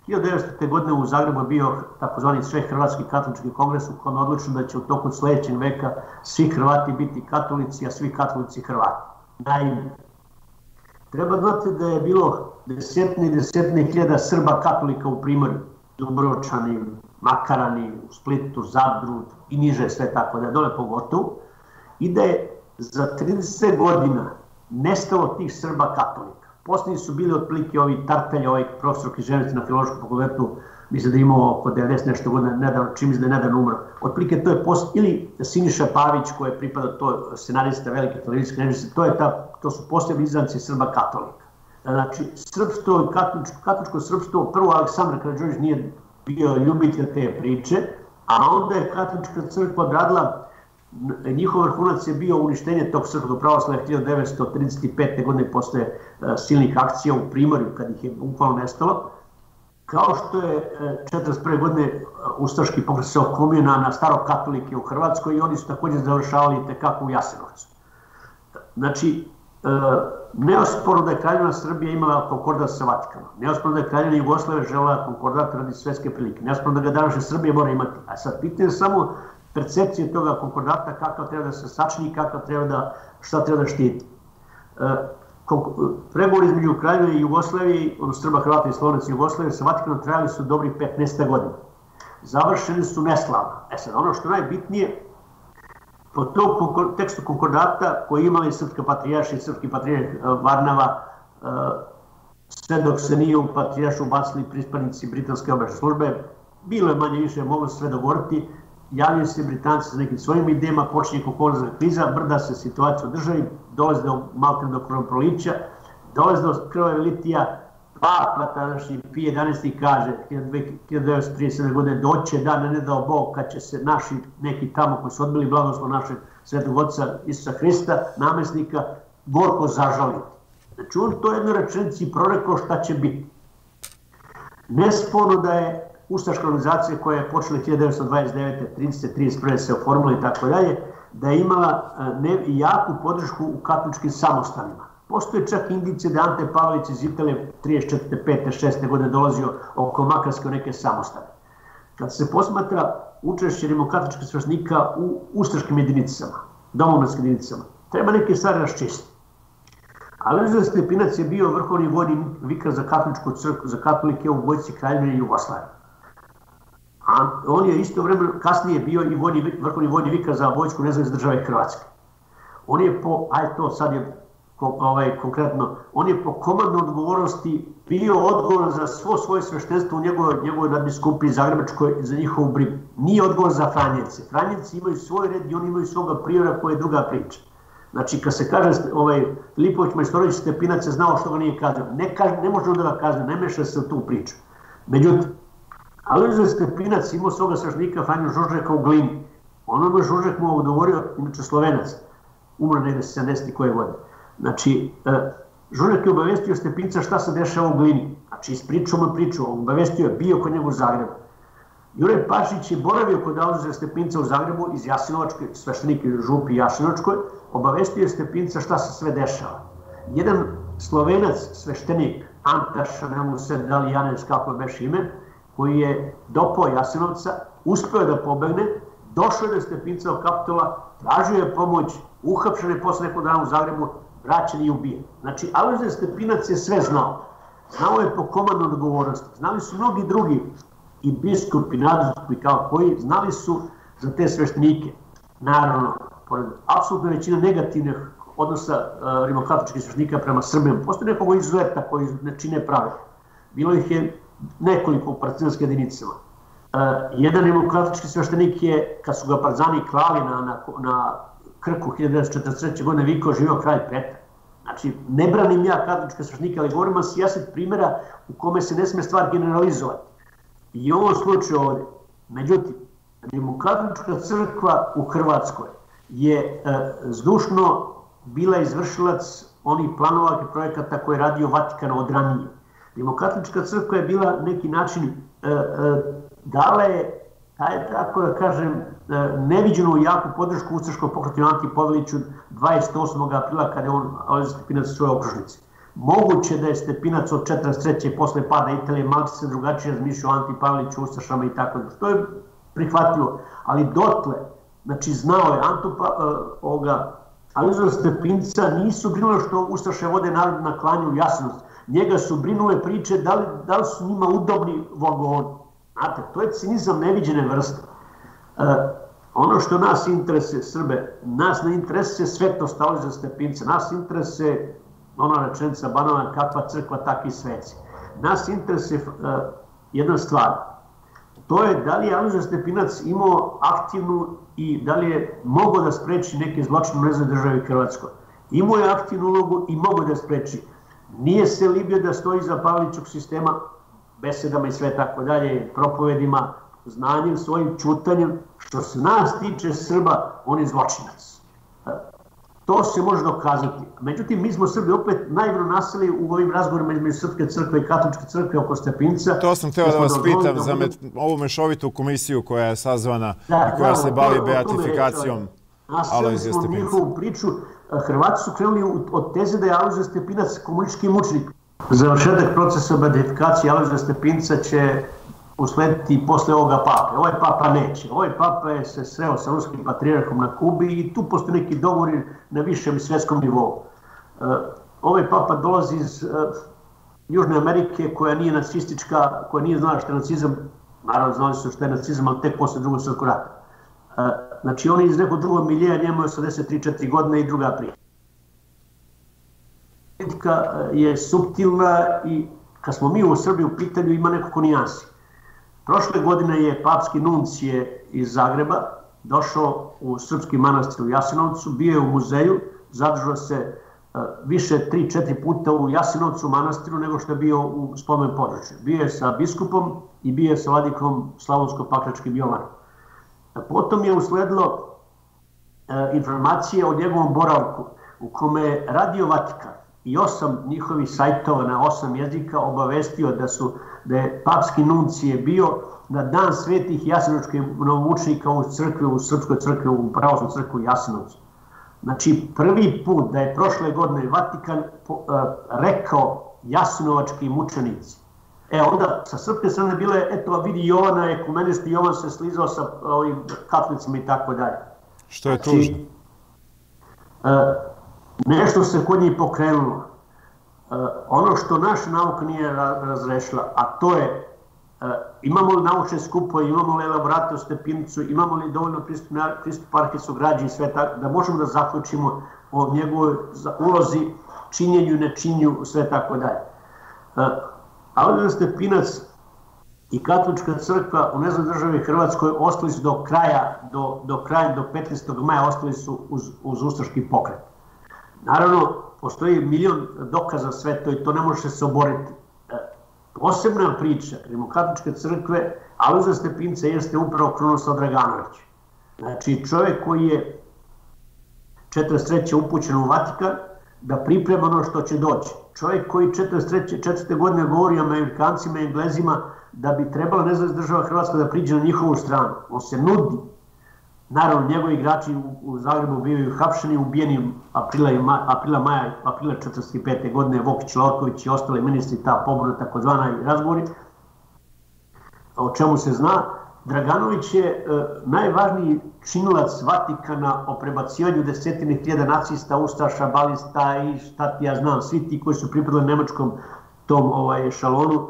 1900. godine u Zagrebu je bio takozvani Svehrvatski katolički kongres u kojem je odlučeno da će u toku sljedećeg veka svi Hrvati biti katolici, a svi katolici Hrvati. Naime, treba znati da je bilo desetine hiljada Srba katolika u Primorju, Dubrovčani, Makarani, u Splitu, Zadru i niže sve tako da je dole pogotovo, i da je za 30 godina nestalo tih Srba katolika. Posljednji su bili otprilike ovi Tartelja, ovaj profesor književnosti na Filološkom fakultetu, mislim da je imao oko 90 nešto godina, čim mislim da je nedavno umro. Otprilike to je ili Siniša Pavić koji je pripadao, to scenarista velike televizijske književnosti, to su posebni izdanci Srba katolika. Znači, srpstvo, katoličko srpstvo, prvo Aleksandar Karađorđević nije bio ljubitelj te priče, a onda je katolička crkva odradila, njihov vrhunac je bio uništenje tog srpskog pravoslavlja 1935. godine posle silnih akcija u Primorju, kad ih je bukvalno nestalo. Kao što je 1941. godine ustaški pokret se okomio na starokatolike u Hrvatskoj i oni su također završavali tekako u Jasenovcu. Znači, neosporno da je Kraljevina Srbija imala konkordat sa Vatikanom, neosporno da je Kraljevina Jugoslavija želela konkordat radi svetske prilike, neosporno da ga današnja Srbija mora imati. A sad pitanje je samo percepcije toga konkordata, kakav treba da se sačini, šta treba da štiti. Pregovori između Kraljevine Jugoslavije, odnosno Srba, Hrvata i Slovenaca Jugoslavije sa Vatikanom trajali su dobri 15 godina. Završeni su neslavno. Sad, ono što najbitnije, po tom tekstu konkordata koji imali Srpska patrijarša i Srpski patrijarh Varnava, sve dok se nije u patrijaršu ubacili pripadnici britanske obaveštajne službe, bilo je manje više, moglo se sve dogovoriti, javljaju se Britanci sa nekim svojim idejama, počinje konkurzna kriza, brda se situacija u državi, dolazi do krvoprolića, dolazi do krvave litija, Papa tadašnji Pije 11. kaže 1937. godine doće dan, ne dao Bog, kad će se naši neki tamo koji su odbili blagoslov našeg svetog oca Isusa Hrista, namestnika, gorko zažaliti. Znači on to jednoj rečenici prorekao šta će biti. Nesporno da je ustaška organizacija koja je počela 1929. 30. 31. se oformila i tako dalje, da je imala jaku podršku u katoličkim samostanima. Postoje čak indicije da Ante Pavelić iz Italije 34. 5. 6. godine dolazio oko Makarske u neke samostane. Kad se posmatra učešće rimokatoličkih sveštenika u ustaškim jedinicama, domovinskim jedinicama, treba neke stvari raščistiti. Alojzije Stepinac je bio vrhovni vojni vikar za katoličku crkvu, za katolike u vojsci Kraljevine Jugoslavije. A on je isto vremeno kasnije bio i vrhovni vojni vikar za vojsku nezavisne države Hrvatske. On je on je po komandnoj odgovornosti bio odgovoran za svo svoje sveštenstvo u njegovoj nadbiskupiji Zagrebačkoj za njihovu brigu. Nije odgovoran za Franjevce. Franjevci imaju svoj red i oni imaju svoga priora koja je druga priča. Znači, kad se kaže Filipović Majstorović Stepinac je znao što ga nije kazao. Ne može onda da kaže, ne meša se u tu priču. Međutim, Alojzije Stepinac imao svoga sveštenika Franju Žužeka u Glini. Ono je Žužek mu odgovorio, inače Slovenac, umro negde 70. koje godine. Znači, Žužek je obavestio Stepinca šta se dešava u Glini. Znači, ispričao mu priču, obavestio je, bio kod njega u Zagrebu. Jure Pašić je boravio kod Alojzija Stepinca u Zagrebu iz Jasenovačke, sveštenik iz Župi Jasenovačkoj, obavestio je Stepinca šta se sve dešava. Jedan Slovenac sveštenik, Antaš, ne mogu se da li Janec, kako je beš ime, koji je dopao Jasenovca, uspeo da pobegne, došao je do Stepinca Kapitola, tražio je pomoć, uhapšen je posle nekog dana u Zagrebu, vraćen i ubijen. Znači, Alojzije Stepinac je sve znao. Znao je po komandnoj odgovornosti. Znali su mnogi drugi, i biskupi, nadbiskupi kao koji, znali su za te sveštenike. Naravno, pored apsolutno većina negativnih odnosa rimokatoličkih sveštenika prema Srbima, postoje nekog izuzeta koji ne čine prave. Bilo ih je nekoliko u partizanskim jedinicama. Jedan rimokatolički sveštenik je, kad su ga partizani klali na Krku 1943. godine, vikao živio kralj Petar. Znači, ne branim ja katoličke sveštenike, ali govorim vas jaset primjera u kome se ne sme stvar generalizovati. I u ovom slučaju ovdje. Međutim, rimokatolička crkva u Hrvatskoj je zdušno bila izvršilac onih planova i projekata koje je radio Vatikan od ranije. Rimokatolička crkva je bila neki način dala je, tako da kažem, neviđenu jaku podršku ustaškom pokretu Anti Paveliću 28. aprila kada je on Alojzije Stepinac u svojoj okružnici. Moguće da je Stepinac od 1943. posle pada Italije malo se drugačije razmišljao o Anti Paveliću, ustašama i tako da. To je prihvatljivo, ali dotle, znači znao je Alojzija Stepinca nisu brinule što ustaše vode narod na klanju u Jasenovcu. Njega su brinule priče da li su njima udobni vagoni. Znate, to je cinizam neviđene vrste. Ono što nas interesuje Srbe, nas ne interesuje svetost Alojzija Stepinca, nas interesuje ona rečenica banalna, kakva crkva, takvi sveci. Nas interesuje jedna stvar, to je da li je Alojzije Stepinac imao aktivnu i da li je mogao da spreči neke zločine u nezavisnoj državi Hrvatskoj. Imao je aktivnu ulogu i mogao da spreči. Nije se libio da stoji za Pavelićevog sistema, besedama i sve tako dalje, propovedima, znanjem, svojim čutanjem. Što se nas tiče Srba, on je zločinac. To se može dokazati. Međutim, mi smo Srbi opet naivno naseli u ovim razgovorima između Srpske crkve i Katoličke crkve oko Stepinca. To sam hteo da vas pitam za ovu mešovitu komisiju koja je sazvana i koja se bavi beatifikacijom Alojzija Stepinca. Naseli smo njihovu priču. Hrvati su krenuli od teze da je Alojzije Stepinac komunistički mučenik. Završetak procesa beatifikacije Alojzija Stepinca će uslediti posle ovoga pape. Ovaj papa neće. Ovaj papa je se sreo sa ruskim patrijarhom na Kubi i tu postoje neki dogovori na višem svjetskom nivou. Ovaj papa dolazi iz Južne Amerike koja nije nacistička, koja nije znala što je nacizam, naravno znali su što je nacizam, ali tek posle drugog svjetskog rata. Znači on je iz nekog drugog miljeja, njemu je 83-4 godine i druga priča. Politika je suptilna i kad smo mi u Srbiji u pitanju ima nekoliko nijansi. Prošle godine je papski nuncije iz Zagreba došao u srpski manastir u Jasenovcu, bio je u muzeju, zadržao se više 3-4 puta u Jasenovcu manastiru nego što je bio u spomen području. Bio je sa biskupom i bio je sa vladikom Slavonsko-Pakračkim Jovanom. Potom je usledilo informacije o njegovom boravku u kome je Radio Vatikan i 8 njihovih sajtova na 8 jezika obavestio da je papski nuncije bio na dan svetih jasenovačkih novomučenika u crkvi, u srpskoj crkvi, u pravoslavnoj crkvi u Jasenovcu. Znači, prvi put da je prošle godine Vatikan rekao jasenovački mučenici. Onda sa srpske strane bile, eto vidi Jovana, ekumenisti Jovan se slizao sa ovim katolicima i tako dalje. Što je tužno? Nešto se kod njih pokrenulo. Ono što naša nauka nije razrešila, a to je imamo li naučne skupove, imamo li elaborate o Stepincu, imamo li dovoljno pristup arhivskoj građi i sve tako, da možemo da zaključimo o njegovoj ulozi, činjenju, nečinju, sve tako dalje. Alojzije Stepinac i Katolička crkva u nezavisnoj državi Hrvatskoj ostali su do kraja, do 15. maja ostali su uz ustaški pokret. Naravno, postoji milion dokaza sve to i to ne može se oboriti. Posebna priča Rimokatoličke crkve Alojzija Stepinca jeste upravo Krunoslav Draganović. Znači, čovjek koji je 43. upućen u Vatikan da priprema ono što će doći. Čovjek koji 44. godine govori Amerikancima i Englezima da bi trebala nezavisna država Hrvatska da priđe na njihovu stranu. On se nudi. Naravno, njegovi igrači u Zagrebu bivaju hapšeni, ubijeni aprila 45. godine, Vokić, Lorković i ostali ministri, ta pobuna, takozvana i razgovori. O čemu se zna, Draganović je najvažniji činilac Vatikana o prebacivanju desetine hiljada nacista, ustaša, balista i šta ti ja znam, svi ti koji su pripadali nemačkom tom ešalonu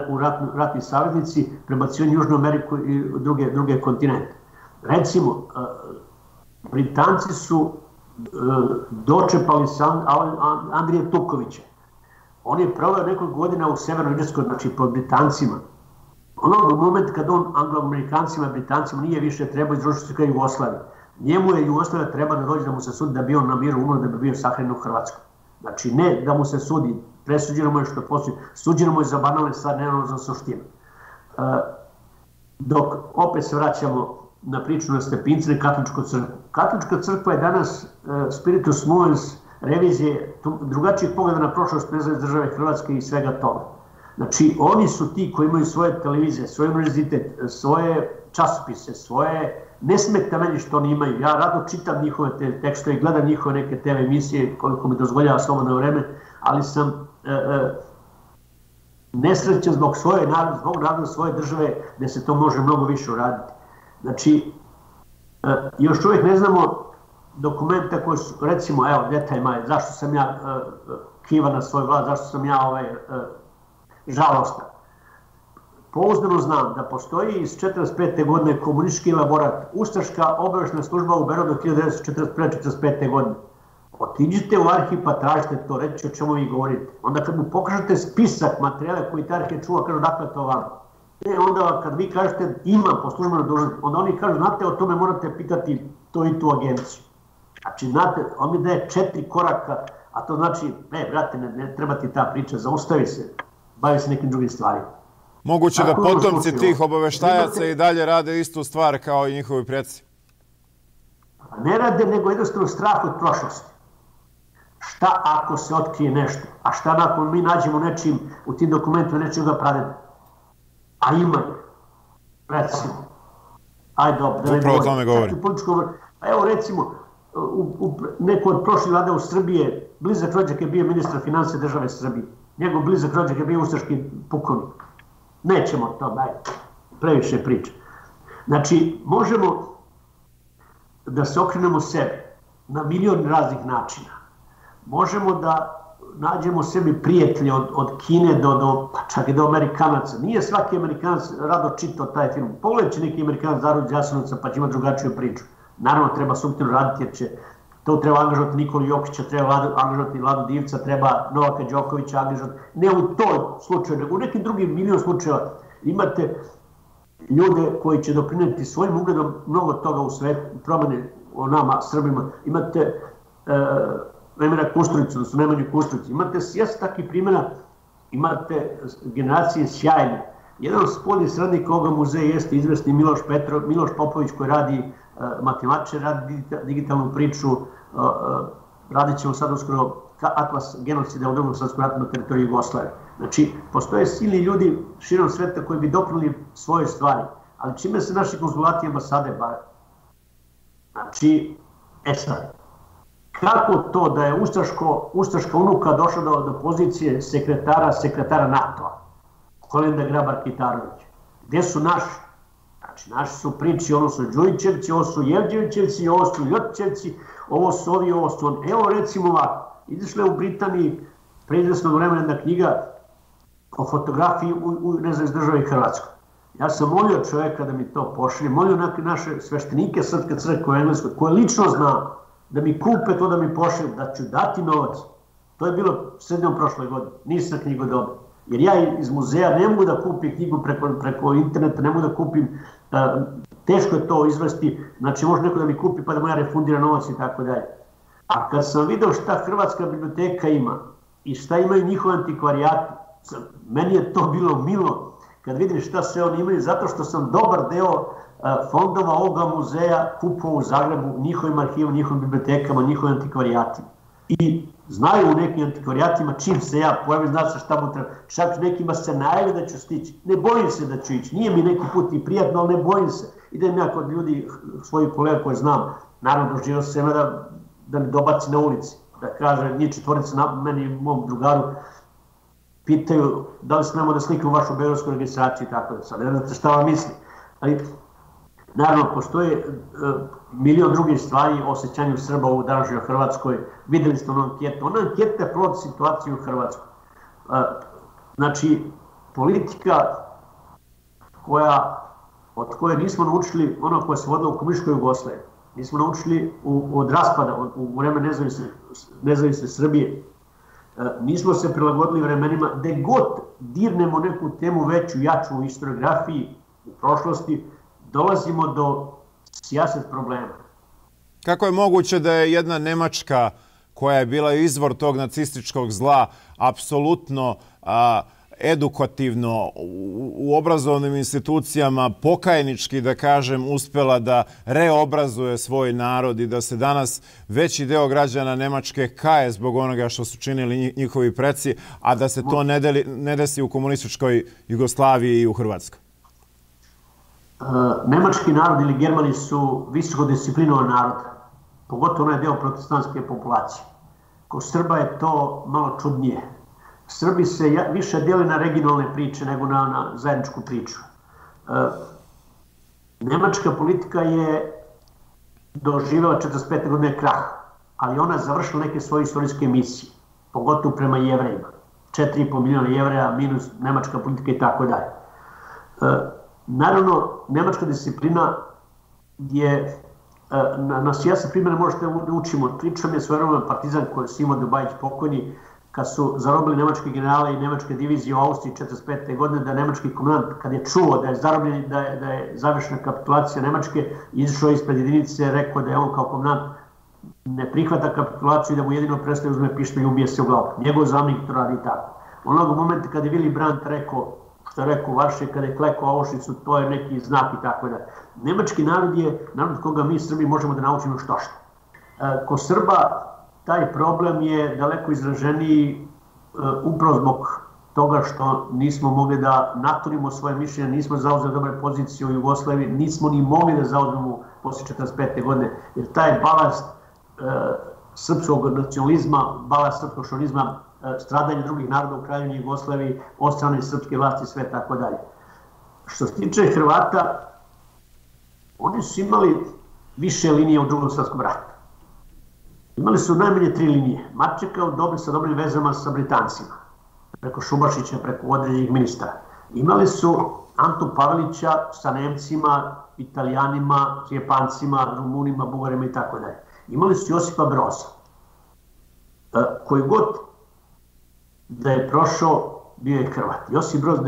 u ratni saveznici, prebacivanju Južnu Ameriku i druge kontinente. Recimo, Britanci su dočepali Andrija Tukovića. On je proveo nekoliko godina u Severnoj Irskoj, znači pod Britancima. Onog moment kad on Anglo-Amerikancima i Britancima nije više trebao izručiti se kao Jugoslavije. Njemu je Jugoslavija treba da dođe da mu se sudi da bi on na miru umro, da bi bio sahranjen u Hrvatskoj. Znači, ne da mu se sudi, presuđeno mu je što postoji, suđeno mu je za banalne stvari, ne za suštinu. Dok opet se vraćamo na priču na Stepinca i Katoličku crkvu. Katolička crkva je danas spiritus movens revizije drugačijeg pogleda na prošlost nezavisne države Hrvatske i svega toga. Znači, oni su ti koji imaju svoje televizije, svoj univerzitet, svoje časopise, svoje... Ne smeta meni što oni imaju. Ja rado čitam njihove tekstove i gledam njihove neke TV emisije koliko mi dozvoljava slobodno vreme, ali sam nesrećan zbog naroda svoje države gde se to može mnogo više uraditi. Znači, još uvijek ne znamo dokumenta koji su, recimo, evo, detaljima je, zašto sam ja kiva na svoj vlad, zašto sam ja žalostan. Pouzdano znam da postoji iz 1945. godine komunistički laborat, ustaška obaveštajna služba u Beogradu 1941-1945. godine. Otiđite u arhiv pa tražite to, reći o čemu vi govorite. Onda kad mu pokažete spisak materijala koji taj arhiv čuva, kažu dakle to vam. Onda kad vi kažete imam po službenoj dužnosti, onda oni kažu, znate, o tome morate pitati to i tu agenciju. Znači, znate, on mi daje 4 koraka, a to znači, brate, ne treba ti ta priča, zaustavi se, bavi se nekim drugim stvarima. Moguće da potomci tih obaveštajaca i dalje rade istu stvar kao i njihovi preci? Ne rade, nego jednostavno strah od prošlosti. Šta ako se otkrije nešto? A šta nakon mi nađemo nečim u tim dokumentima nečega pradeda? A ima je. Recimo. Ajde, dobro. Upravo o tome govori. Evo recimo, neko od prošlih vlada u Srbije, blizak rođak je bio ministar financija države Srbije. Njegov blizak rođak je bio ustaški pukovnik. Nećemo to, daj, previše priče. Znači, možemo da se okrenemo sebi na milion raznih načina. Možemo da nađemo sebi prijatelje od Kine pa čak i do Amerikanaca. Nije svaki Amerikanac rado čitao taj film. Pogledaj će neki Amerikanac Zarod iz Jasenovca pa će imati drugačiju priču. Naravno, treba suptilno raditi jer će to treba angažovati Nikolu Jokića, treba angažovati Vladu Divca, treba Novaka Đokovića angažovati. Ne u toj slučaju, nego u nekim drugim milion slučajeva imate ljude koji će doprineti svojim ugledom mnogo toga u svetu, promene o nama, Srbima. Imate Emira Kusturicu, odnosno Nemanju Kusturicu. Imate sjest takvih primjera, imate generacije sjajne. Jedan od spoljnih srednika ovoga muzeja jeste izvesni Miloš Popović koji radi matematičar, radi digitalnu priču, radit ćemo sad uskoro Atlas genocida u Drugom svjetskom ratu na teritoriji Jugoslavije. Znači, postoje silni ljudi širom sveta koji bi doprinuli svoje stvari, ali čime se naši konzulati i ambasade bave? Znači, sad, kako to da je ustaška unuka došla do pozicije sekretara NATO-a? Kolinda Grabar-Kitarović. Gde su naši? Znači, naši su priči, ovo su Đujićevci, ovo su Jevđevićevci, ovo su Ljotićevci, ovo su ovi, ovo su on. Evo recimo ovako, izašla je u Britaniji pre izvesnog vremena jedna knjiga o fotografiji u nezavisnoj državi Hrvatskoj. Ja sam molio čoveka da mi to pošalje, molio naše sveštenike Srpske crkve u Engleskoj, koje lično znam, da mi kupe to, da mi pošalje, da ću dati novac. To je bilo sredinom prošle godine, nisam knjigu dobio. Jer ja iz muzeja ne mogu da kupim knjigu preko interneta, ne mogu da kupim, teško je to izvesti, znači može neko da mi kupi pa da mu ja refundira novac i tako dalje. A kad sam video šta Hrvatska biblioteka ima i šta imaju njihovi antikvarijati, meni je to bilo milo kad vidim šta sve oni imaju, zato što sam dobar deo fondova ovoga muzeja kupovao u Zagrebu, njihovim arhivima, njihovim bibliotekama, njihovim antikvarijatima. I znaju u nekim antikvarijatima čim se ja pojavim, zna se šta mu treba. Čak nekima se najavi da ću stići. Ne bojim se da ću ići. Nije mi neki put i prijatno, ali ne bojim se. Idem ja kod ljudi, svojih kolega koje znam. Naravno, doživio se da mi dobaci na ulici. Da kaže, njih četvorica na meni i mom drugaru pitaju da li smemo da slikamo vašu beogradsku registraciju i tako da sad. Ne znate šta vam misli. Ali, naravno, postoje milion drugih stvari o osjećanju Srba u današnjoj Hrvatskoj. Videli ste onu anketu. Ona anketa je plod situacije u Hrvatskoj. Znači, politika od koje nismo naučili ono koje se vodilo u komunističkoj Jugoslaviji. Nismo naučili od raspada, u vreme nezavisne Srbije. Nismo se prilagodili vremenima. Gde god dirnemo neku temu veću, jaču u historiografiji, u prošlosti, dolazimo do sijaset problema. Kako je moguće da je jedna Nemačka, koja je bila izvor tog nacističkog zla, apsolutno edukativno u obrazovnim institucijama, pokajnički, da kažem, uspela da reobrazuje svoj narod i da se danas veći deo građana Nemačke kaje zbog onoga što su činili njihovi preci, a da se to ne desi u komunističkoj Jugoslaviji i u Hrvatskoj? Nemački narod ili Germani su visoko disciplinovan narod, pogotovo onaj deo protestantske populacije. Kod Srba je to malo čudnije. Srbi se više deli na regionalne priče nego na zajedničku priču. Nemačka politika je doživjela 45. godine krah, ali ona završila neke svoje istorijske misije, pogotovo prema Jevrejima. 4,5 miliona Jevreja minus nemačka politika i tako dalje. Naravno, nemačka disciplina je, na sjajne primjere možete da učimo. Pričam je svojevremeno partizan koji je Simo Dubajić pokojni, kad su zarobili nemačke generale i nemačke divizije u Austriji 45. godine, da je nemački komandant, kad je čuo da je zarobljen, da je završena kapitulacija Nemačke, izašao ispred jedinice, rekao da je on kao komandant ne prihvata kapitulaciju i da mu jedino prestaje uzme pištolj i ubije se u glavu. Njegov zamjenik to radi tako. Onog momenta kad je Willy Brandt rekao što je rekao Varše, kada je klekao Auschwitzu, to je neki znak i tako da. Nemački narod je narod koga mi Srbi možemo da naučimo što. Ko Srba, taj problem je daleko izraženiji upravo zbog toga što nismo mogli da naturimo svoje mišljenje, nismo zauzeli dobre pozicije u Jugoslaviji, nismo ni mogli da zauzmemo posle 1945. godine, jer taj balast srpskog nacionalizma, balast srpskog šovinizma, stradanje drugih naroda u Kraljevini Jugoslaviji, od strane srpske vlasti, sve tako dalje. Što se tiče Hrvata, oni su imali više linije u Drugom svetskom ratu. Imali su najmanje 3 linije. Mačeka sa dobrim vezama sa Britancima, preko Šubašića, preko određenih ministara. Imali su Antu Pavelića sa Nemcima, Italijanima, Japancima, Rumunima, Bugarima i tako dalje. Imali su Josipa Broza, koji god da je prošao, bio je Hrvat. Josip Broz,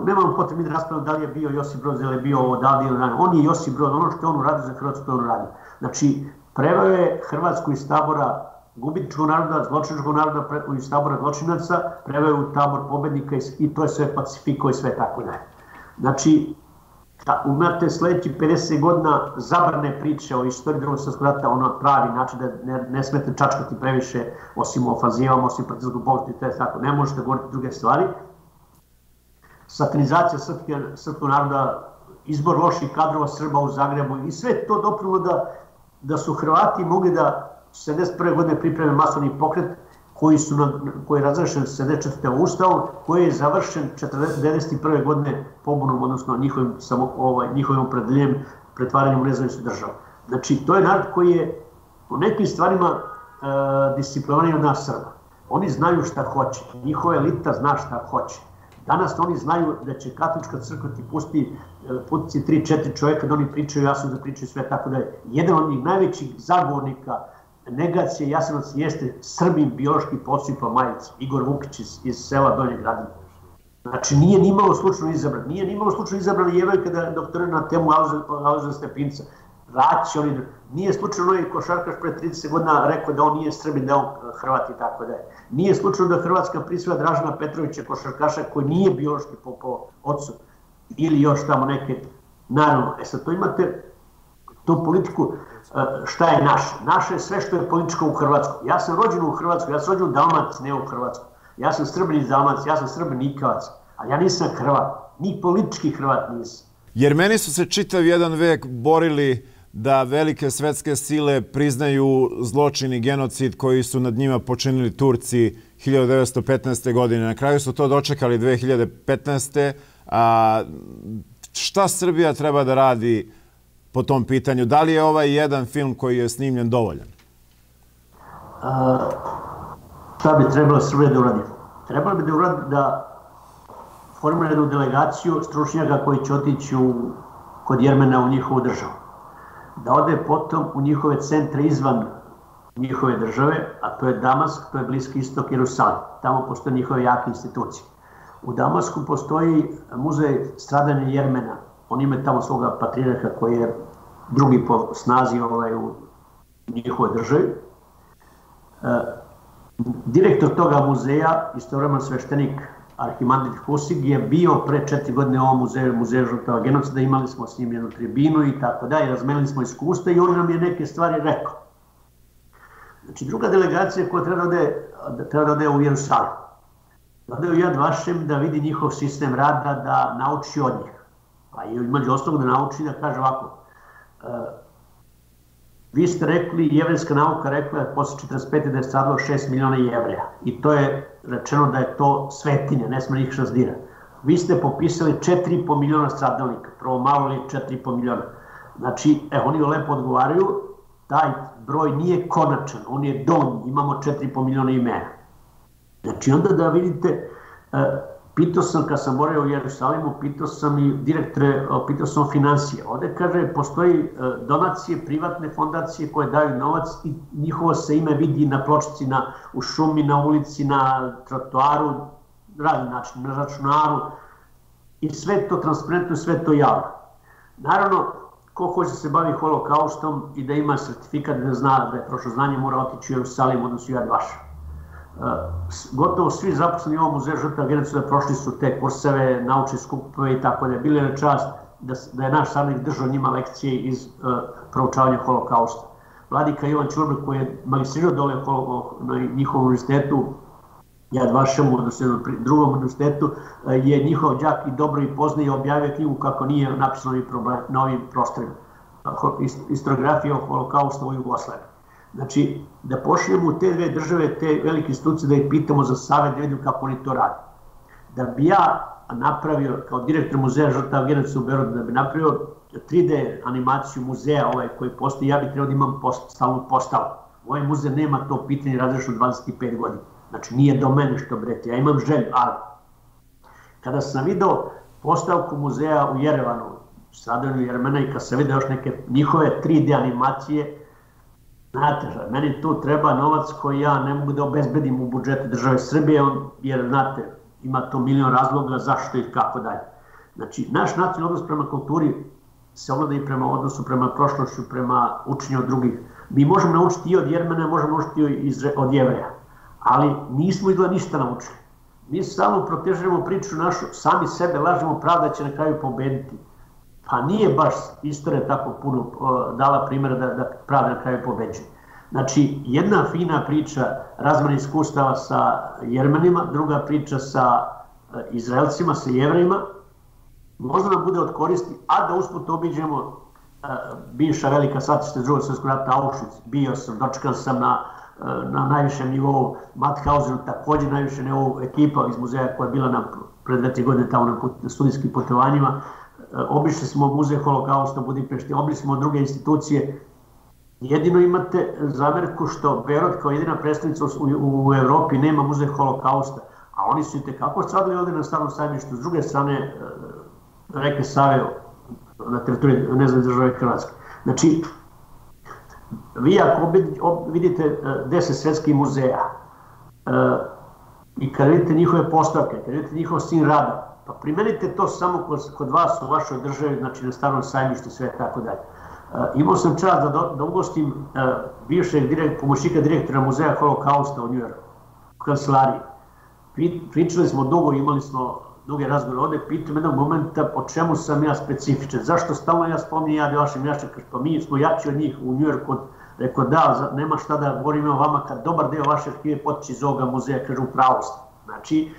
nemamo potrebni da raspravljamo da li je bio Josip Broz ili je bio odavde ili ne. On je Josip Broz, ono što je on uradio za Hrvatsku, to je on uradio. Znači, preveo je Hrvatsku iz tabora gubitničkog naroda, zločinačkog naroda, iz tabora zločinaca, preveo je u tabor pobednika i to je sve Pacifiko i sve tako dalje. Znači, imate sledeći 50 godina zabrane priče o istoriji Drugog svjetskog rata, ono pravi način da ne smete čačkati previše, osim o ofanzivama, osim partizanskog pokreta i to je tako, ne možete govoriti druge stvari. Satanizacija srpskog naroda, izbor loših kadrova Srba u Zagrebu i sve to doprilo da su Hrvati mogli da 71. godine pripreme masovni pokret koji je razrešen 74. Ustavom, koji je završen 1991. godine pobunom, odnosno njihovim opredeljenjem pretvaranjem u nezavisnu državu. Znači, to je narod koji je u nekim stvarima disciplinovaniji od nas Srba. Oni znaju šta hoće, njihova elita zna šta hoće. Danas oni znaju da će katolička crkva ti pusti 3-4 čovjeka da oni pričaju, ja sam da pričaju sve tako da je. Jedan od njih najvećih zagovornika negacije Jasenovca jeste Srbin biološki podsvipa majica, Igor Vukić iz sela Donje Gradine. Znači, nije nimalo slučajno izabran. Nije nimalo slučajno izabran i Jevoj kada doktorira na temu Alojzija Stepinca. Raći oni, nije slučajno i košarkaš pre 30 godina rekao da on nije Srbin, da on Hrvat i tako da je. Nije slučajno da Hrvatska prisvaja Dražana Petrovića, košarkaša koji nije biološki po ocu ili još tamo neke. Naravno, sad to imate tu politiku. Šta je naše? Naše je sve što je političko u Hrvatskoj. Ja sam rođen u Hrvatskoj, ja sam rođen u Dalmaciji, ne u Hrvatskoj. Ja sam Srbin iz Dalmacije, ja sam Srbin Nikavac, ali ja nisam Hrvat, ni politički Hrvat nisam. Jer meni su se čitav jedan vek borili da velike svetske sile priznaju zločin i genocid koji su nad njima počinili Turci 1915. godine. Na kraju su to dočekali 2015. Šta Srbija treba da radi po tom pitanju? Da li je ovaj jedan film koji je snimljen dovoljan? Šta bi trebalo Srbija da uradi? Trebalo bi da uradi da formira jednu delegaciju stručnjaka koji će otići kod Jermena u njihovu državu. Da ode potom u njihove centre izvan njihove države, a to je Damask, to je Bliski istok, Jerusalim. Tamo postoje njihove jake institucije. U Damasku postoji muzej stradanja Jermena. On ima tamo svoga patrijarha koji je drugi po snazi u njihovoj državi. Direktor toga muzeja, istovremeno sveštenik Arhimandrit Husig, je bio pre 4 godine u ovom muzeju žrtava genocida, imali smo s njim jednu tribinu i tako dalje, razmenili smo iskustva i on nam je neke stvari rekao. Znači, druga delegacija koja treba da ode u Jerusalim, da ode u Yad Vashem, da vidi njihov sistem rada, da nauči od njih. Pa i među ostalog da nauči da kaže ovako, vi ste rekli, jevrejska nauka rekla je posle 1945. da je stradalo 6 miliona Jevreja i to je rečeno da je to svetinja, ne sme ih razdira. Vi ste popisali 4,5 miliona stradalnika, prvo malo li 4,5 miliona. Znači, oni lepo odgovaraju, taj broj nije konačan, on je donji, imamo 4,5 miliona imena. Znači, onda da vidite, pitao sam, kad sam boravio u Jerusalimu, pitao sam i direktore, pitao sam financije. Ovde, kaže, postoji donacije, privatne fondacije koje daju novac i njihovo se ime vidi na pločici, u šumi, na ulici, na trotoaru, raznim načinima, na računaru i sve to transparentno, sve to javno. Naravno, ko hoće se bavi holokaustom i da ima sertifikat da zna da je prošlo znanje, mora otići u Jerusalim, odnosno u Yad Vashem. Gotovo svi zaposleni u ovom muzeju žrtava genocida prošli su te kurseve, naučne skupove i tako da je bila na čast da je naš savjetnik držao njima lekcije iz proučavanja holokausta. Vladika Jovan Ćurba, koji je magistrirao dole na njihovom univerzitetu, Jad Vašemu, odnosno drugom univerzitetu, je njihov đak i dobro i poznaje i objavio knjigu kako nije napisano na ovim prostorima. Historiografija o holokaustu u Jugoslaviji. Znači, da pošaljemo u te dve države, te velike institucije, da ih pitamo za savjet, da vidimo kako oni to rade. Da bi ja napravio, kao direktor muzeja žrtava genocida u Beogradu, da bi napravio 3D animaciju muzeja koji postoji, ja bih trebao da imam stalnu postavu. Ovaj muzej nema to pitanje razrešeno 25 godina. Znači, nije do mene što brete, ja imam želju, ali kada sam video postavku muzeja u Jerevanu, Stradalju Jermena, i kad sam video još neke njihove 3D animacije, znate, meni tu treba novac koji ja ne mogu da obezbedim u budžetu države Srbije, jer, znate, ima to milion razloga zašto i kako dalje. Znači, naš nacionalni odnos prema kulturi se ogleda i prema odnosu, prema prošlošću, prema učenju od drugih. Mi možemo naučiti i od Jermena, možemo naučiti i od Jevreja, ali nismo izgleda ništa naučili. Mi samo protežemo priču našu, sami sebe lažemo, pravda će na kraju pobediti. Pa nije baš istorija tako puno dala primjera da pravda na kraju pobeđuje. Znači, jedna fina priča razmjena iskustava sa Jermenima, druga priča sa Izraelcima, sa Jevrejima, možda nam bude od koristi, a da usput obiđemo bivša velika satišta Drugog svjetskog rata Auschwitz. Bio sam, dočekan sam na najvišem nivou Mauthausenu, također najvišem nivou ekipa iz muzeja koja je bila pred 2 godine tamo na studijskim putovanjima. Obišli smo muzej holokausta u Budimpešti, obišli smo druge institucije. Jedino imate zamerku što Beograd kao jedina predstavnica u Evropi nema muzej holokausta, a oni su i tekako stradali ovdje na Starom sajmištu, s druge strane reke Save na teritoriji nezavisne države Hrvatske. Znači, vi ako vidite 10 svetskih muzeja i kad vidite njihove postavke, kad vidite njihov stil rada, pa primenite to samo kod vas u vašoj državi, znači na Starom sajmištu, sve tako dalje. Imao sam čast da ugostim bivšeg pomoćnika direktora muzeja holokausta u Njujorku, u kancelariji. Pričali smo dugo, imali smo duge razgovore ovde, pitam jednog momenta po čemu sam ja specifičan, zašto stalno ja spominjem vašim jačaka, pa mi smo jači od njih u Njujorku. Rekao da, nema šta da govorim o vama kad dobar deo vaše arhive potiče iz ovoga muzeja, kažu pravost. Znači,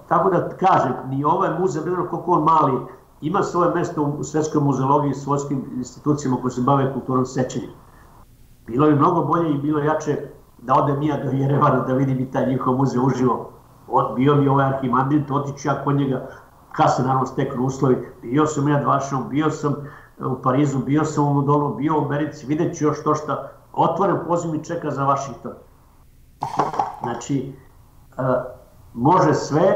tako da kažem, ni ovaj muzej, ne znam koliko on mali, ima svoje mesto u svetskoj muzeologiji, svetskim institucijama koje se bave kulturom sećanja. Bilo je mnogo bolje i bilo jače da odem ja do Jerevana da vidim i taj njihov muzej uživo. Bio mi ovaj arhimandrit, otiću ja kod njega, kad se naravno steknu uslovi. Bio sam ja Vašom, bio sam u Parizu, bio sam u Londonu, bio u Americi, vidjet ću još to šta. Otvoren poziv mi čeka za Vašington. Znači, može sve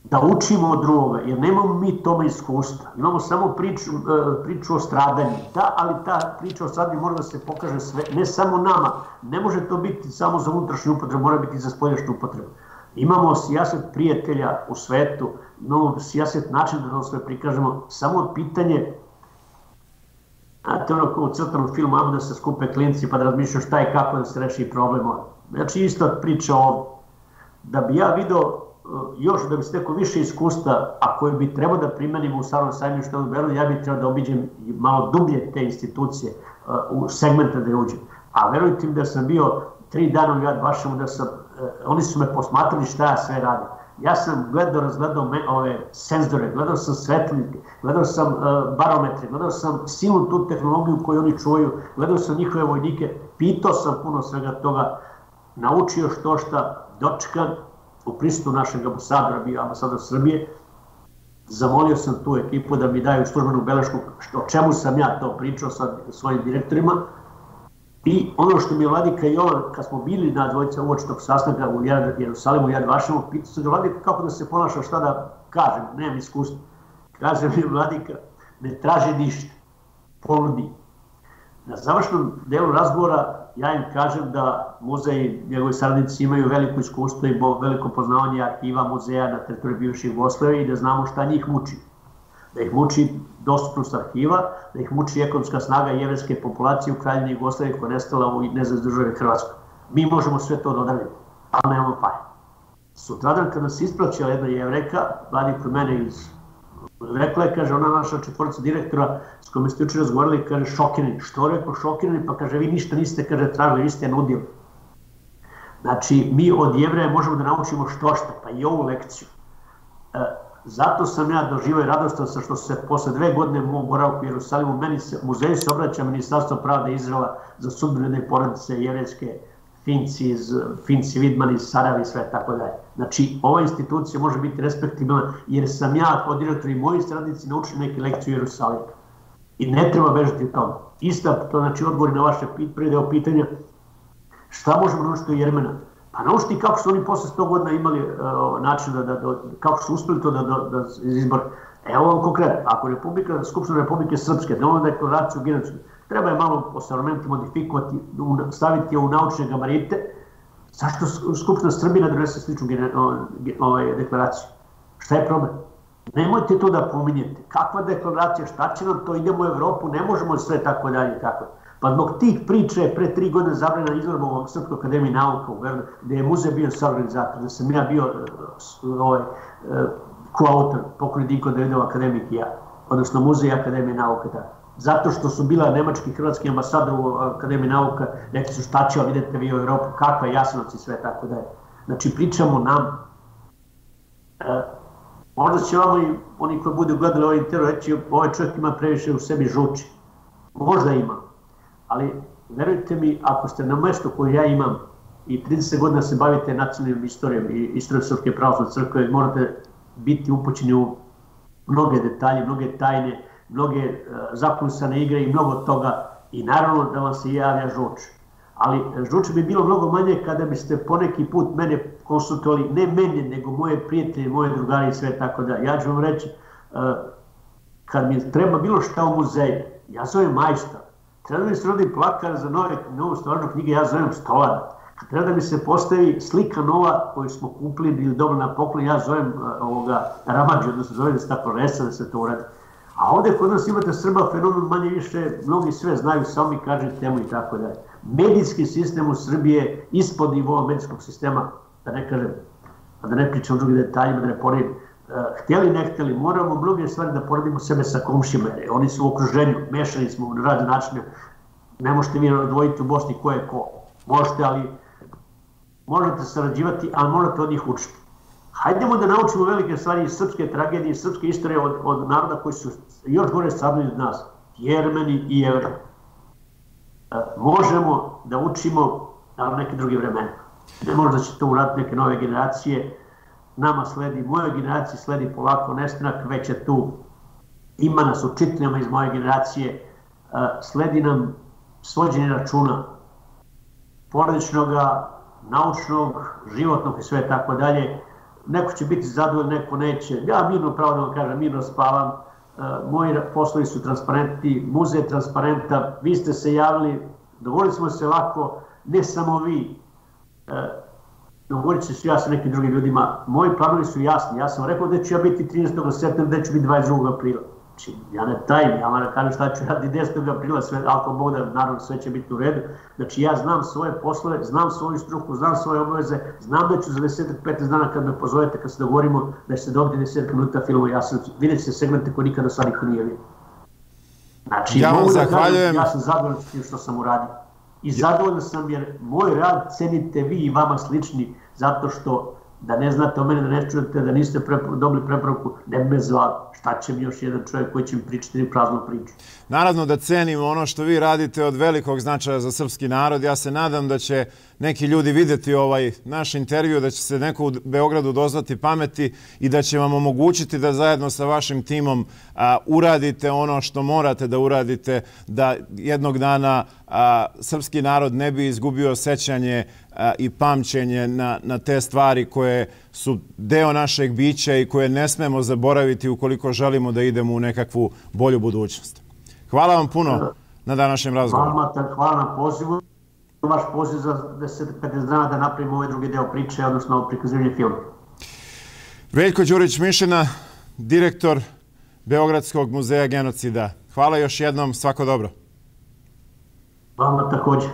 da učimo od drugoga, jer nemamo mi tome iskustva. Imamo samo priču o stradanju. Da, ali ta priča o stradanju mora da se pokaže sve, ne samo nama. Ne može to biti samo za unutrašnju upotrebu, mora biti i za spoljašnju upotrebu. Imamo sijaset prijatelja u svetu, imamo sijaset način da to sve prikažemo. Samo pitanje, znate ono kao u crtanom filmu, ajmo da se skupe klinci pa da razmišljaju šta i kako da se reši problem. Znači isto priča ovdje. Da bi ja video još da bi stekao više iskustva, a koje bi trebao da primenimo u Starom sajmištu u Beogradu, ja bih trebao da obiđem malo dublje te institucije u segmente da uđem. A verujte mi da sam bio 3 dana u Jad Vašemu, oni su me posmatrali šta ja sve radim. Ja sam razgledao ove senzore, gledao sam svetlike, gledao sam barometre, gledao sam silnu tu tehnologiju koju oni čuju, gledao sam njihove vojnike, pitao sam puno svega toga, naučio što šta, dočekan u prisustvu našeg ambasadora, bio ambasador Srbije. Zamolio sam tu ekipu da mi daju službenu belešku o čemu sam ja to pričao sa svojim direktorima. I ono što mi je Vladika Jovan, kad smo bili na dvojica uoči tog sastanka u Jerusalimu, u Jad Vašemu, pitao sam ga Vladika kako da se ponaša, šta da kažem, nemam iskustva. Kaže mi Vladika, ne traži ništa, ponudi. Na završnom delu razgovora ja im kažem da muzej i njegovi saradnici imaju veliko iskustvo i veliko poznavanje arhiva muzeja na teritoriji bivše Jugoslavije i da znamo šta njih muči. Da ih muči dostupnost arhiva, da ih muči ekonomska snaga jevrejske populacije u Kraljevini Jugoslavije koja je nestala u nezavisnoj državi Hrvatskoj. Mi možemo sve to da odradimo. ali nemamo pare. Sutradan kada se ispraćala jedna Jevrejka, mladi kod mene rekla je, kaže, ona naša četvorica direktora s kojom ste jučer razgovarali, kaže, šokirani. Što rekao šokirani? Pa kaže, vi ništa niste, kaže, tražili, vi ste je nudili. Znači, mi od Jevreja možemo da naučimo što, pa i ovu lekciju. Zato sam ja doživao i radostan sam što se posle 2 godine mog boravka u Jerusalimu, muzeju se obraća Ministarstvo pravde Izraela za sudbene porodice jevrejske, Finci, Vidmani, Saravi i sve tako dalje. Znači, ova institucija može biti respektibilna jer sam ja kao direktor i moji saradnici naučili neke lekcije u Jerusalimu. I ne treba bežati od toga. Ista, to znači odgovori na vaše prvi deo pitanja, šta možemo naučiti od Jermena? Pa naučiti kako su oni posle 100 godina imali način kako su uspeli to da izbore. Evo vam konkretno, ako Skupština Republike Srpske donela deklaraciju o genocidu, treba je malo po savremenosti modifikovati, staviti je u naučne gabarite. Zašto Skupština Srbije ne donese sličnu deklaraciju? Šta je problem? Nemojte to da pominjete. Kakva deklaracija, šta će nam to, idemo u Evropu, ne možemo sve tako dalje i tako. Pa zbog tih priča je pre 3 godine zabranjena izložba u Srpskoj akademiji nauka u Beogradu, gde je muzej bio saorganizator, gde sam ja bio koautor, pokojni Dinko Davidov, akademik i ja, odnosno muzej akademije nauka. Zato što su bila nemački i hrvatski ambasador u akademiji nauka, rekli su šta će, vidite vi u Evropu, kakva je Jasenovac i sve tako da je. Znači pričamo nam. Možda će vamo i oni koji budu gledali ovaj intervju reći ovaj čovjek ima previše u sebi žuči. Možda ima. Ali verujte mi, ako ste na mesto koje ja imam i 30 godina se bavite nacionalnom istorijom i istorijom Srpske pravoslavne crkve, morate biti upućeni u mnoge detalje, mnoge tajne, mnoge zakulisane igre i mnogo toga i naravno da vam se javlja žuč. Ali žuč bi bilo mnogo manje kada biste poneki put mene konsultovali, ne mene, nego moje prijatelje, moje drugari i sve tako da. Ja ću vam reći, kad mi treba bilo šta u muzeju, ja zovem majstor. Treba da mi se rodi plakar za novu stvarnu knjige, ja zovem stolar. Treba da mi se postavi slika nova koju smo kupili ili dobro na poklon, ja zovem Ramadži, odnosno zovem da se tako resa da se to uradi. A ovde kod nas imate Srba, fenomen manje više, mnogi sve znaju, samo mi kažem temu i tako dalje. Medijski sistem u Srbiji je ispod nivoa medijskog sistema, da ne kažem, da ne pričam o drugim detaljima, da ne poredim. Htjeli, ne htjeli, moramo mnoge stvari da poredimo sebe sa komšijama, jer oni su u okruženju, mešani smo na razne načine. Ne možete vi odvojiti u Bosni ko je ko. Možete, ali možete sarađivati, ali morate od njih učiti. Hajdemo da naučimo velike stvari iz srpske tragedije, iz srpske istorije od naroda koji su još gore stradali od nas, Jermeni i Jevreji. Možemo da učimo na neke druge vremena. Ne možda će to uraditi neke nove generacije. Nama sledi, mojoj generaciji sledi polako nestanak, već je tu, ima nas učiteljama iz moje generacije, sledi nam svođenje računa porodičnog, naučnog, životnog i sve tako dalje. Neko će biti zadovoljan, neko neće. Ja mirno, pravo da vam kažem, mirno spavam. Moji poslovi su transparentni, muzej je transparentan, vi ste se javili, dogovorili smo se ovako, ne samo vi, dogovorit će se ja sa nekim drugim ljudima. Moji planovi su jasni, ja sam rekao da ću ja biti 13. septembra, da ću biti 22. aprila. Znači, ja ne tajim, ja vam kažem šta ću raditi 10. aprila, ako Bog da, naravno sve će biti u redu. Znači, ja znam svoje poslove, znam svoju struku, znam svoje obaveze, znam da ću za 10-15 dana kad me pozovete, kad se dogovorimo, da će se dobiti 10 minuta filmu, vidjet ćete segmente koji nikada sad niko nije vidio. Znači, ja mogu da kažem, ja sam zadovoljan s tim što sam uradio. I zadovoljan sam jer moj rad cenite vi i vama slični, zato što da ne znate o mene, da ne čujete, da niste dobili preporuku, ne bi me zvali. Šta će mi još jedan čovjek koji će mi pričati praznu priču? Naravno da cenim ono što vi radite od velikog značaja za srpski narod. Ja se nadam da će neki ljudi vidjeti ovaj naš intervju, da će se neko u Beogradu dozvati pameti i da će vam omogućiti da zajedno sa vašim timom uradite ono što morate da uradite, da jednog dana srpski narod ne bi izgubio sećanje i pamćenje na te stvari koje su deo našeg bića i koje ne smemo zaboraviti ukoliko želimo da idemo u nekakvu bolju budućnost. Hvala vam puno na današnjem razgovoru. Hvala na pozivu. Vaš poziv za 10-15 dana da napravimo ovaj drugi deo priče, odnosno prikazivanje filma. Veljko Đurić-Mišina, direktor Beogradskog muzeja genocida. Hvala još jednom, svako dobro. Vama također.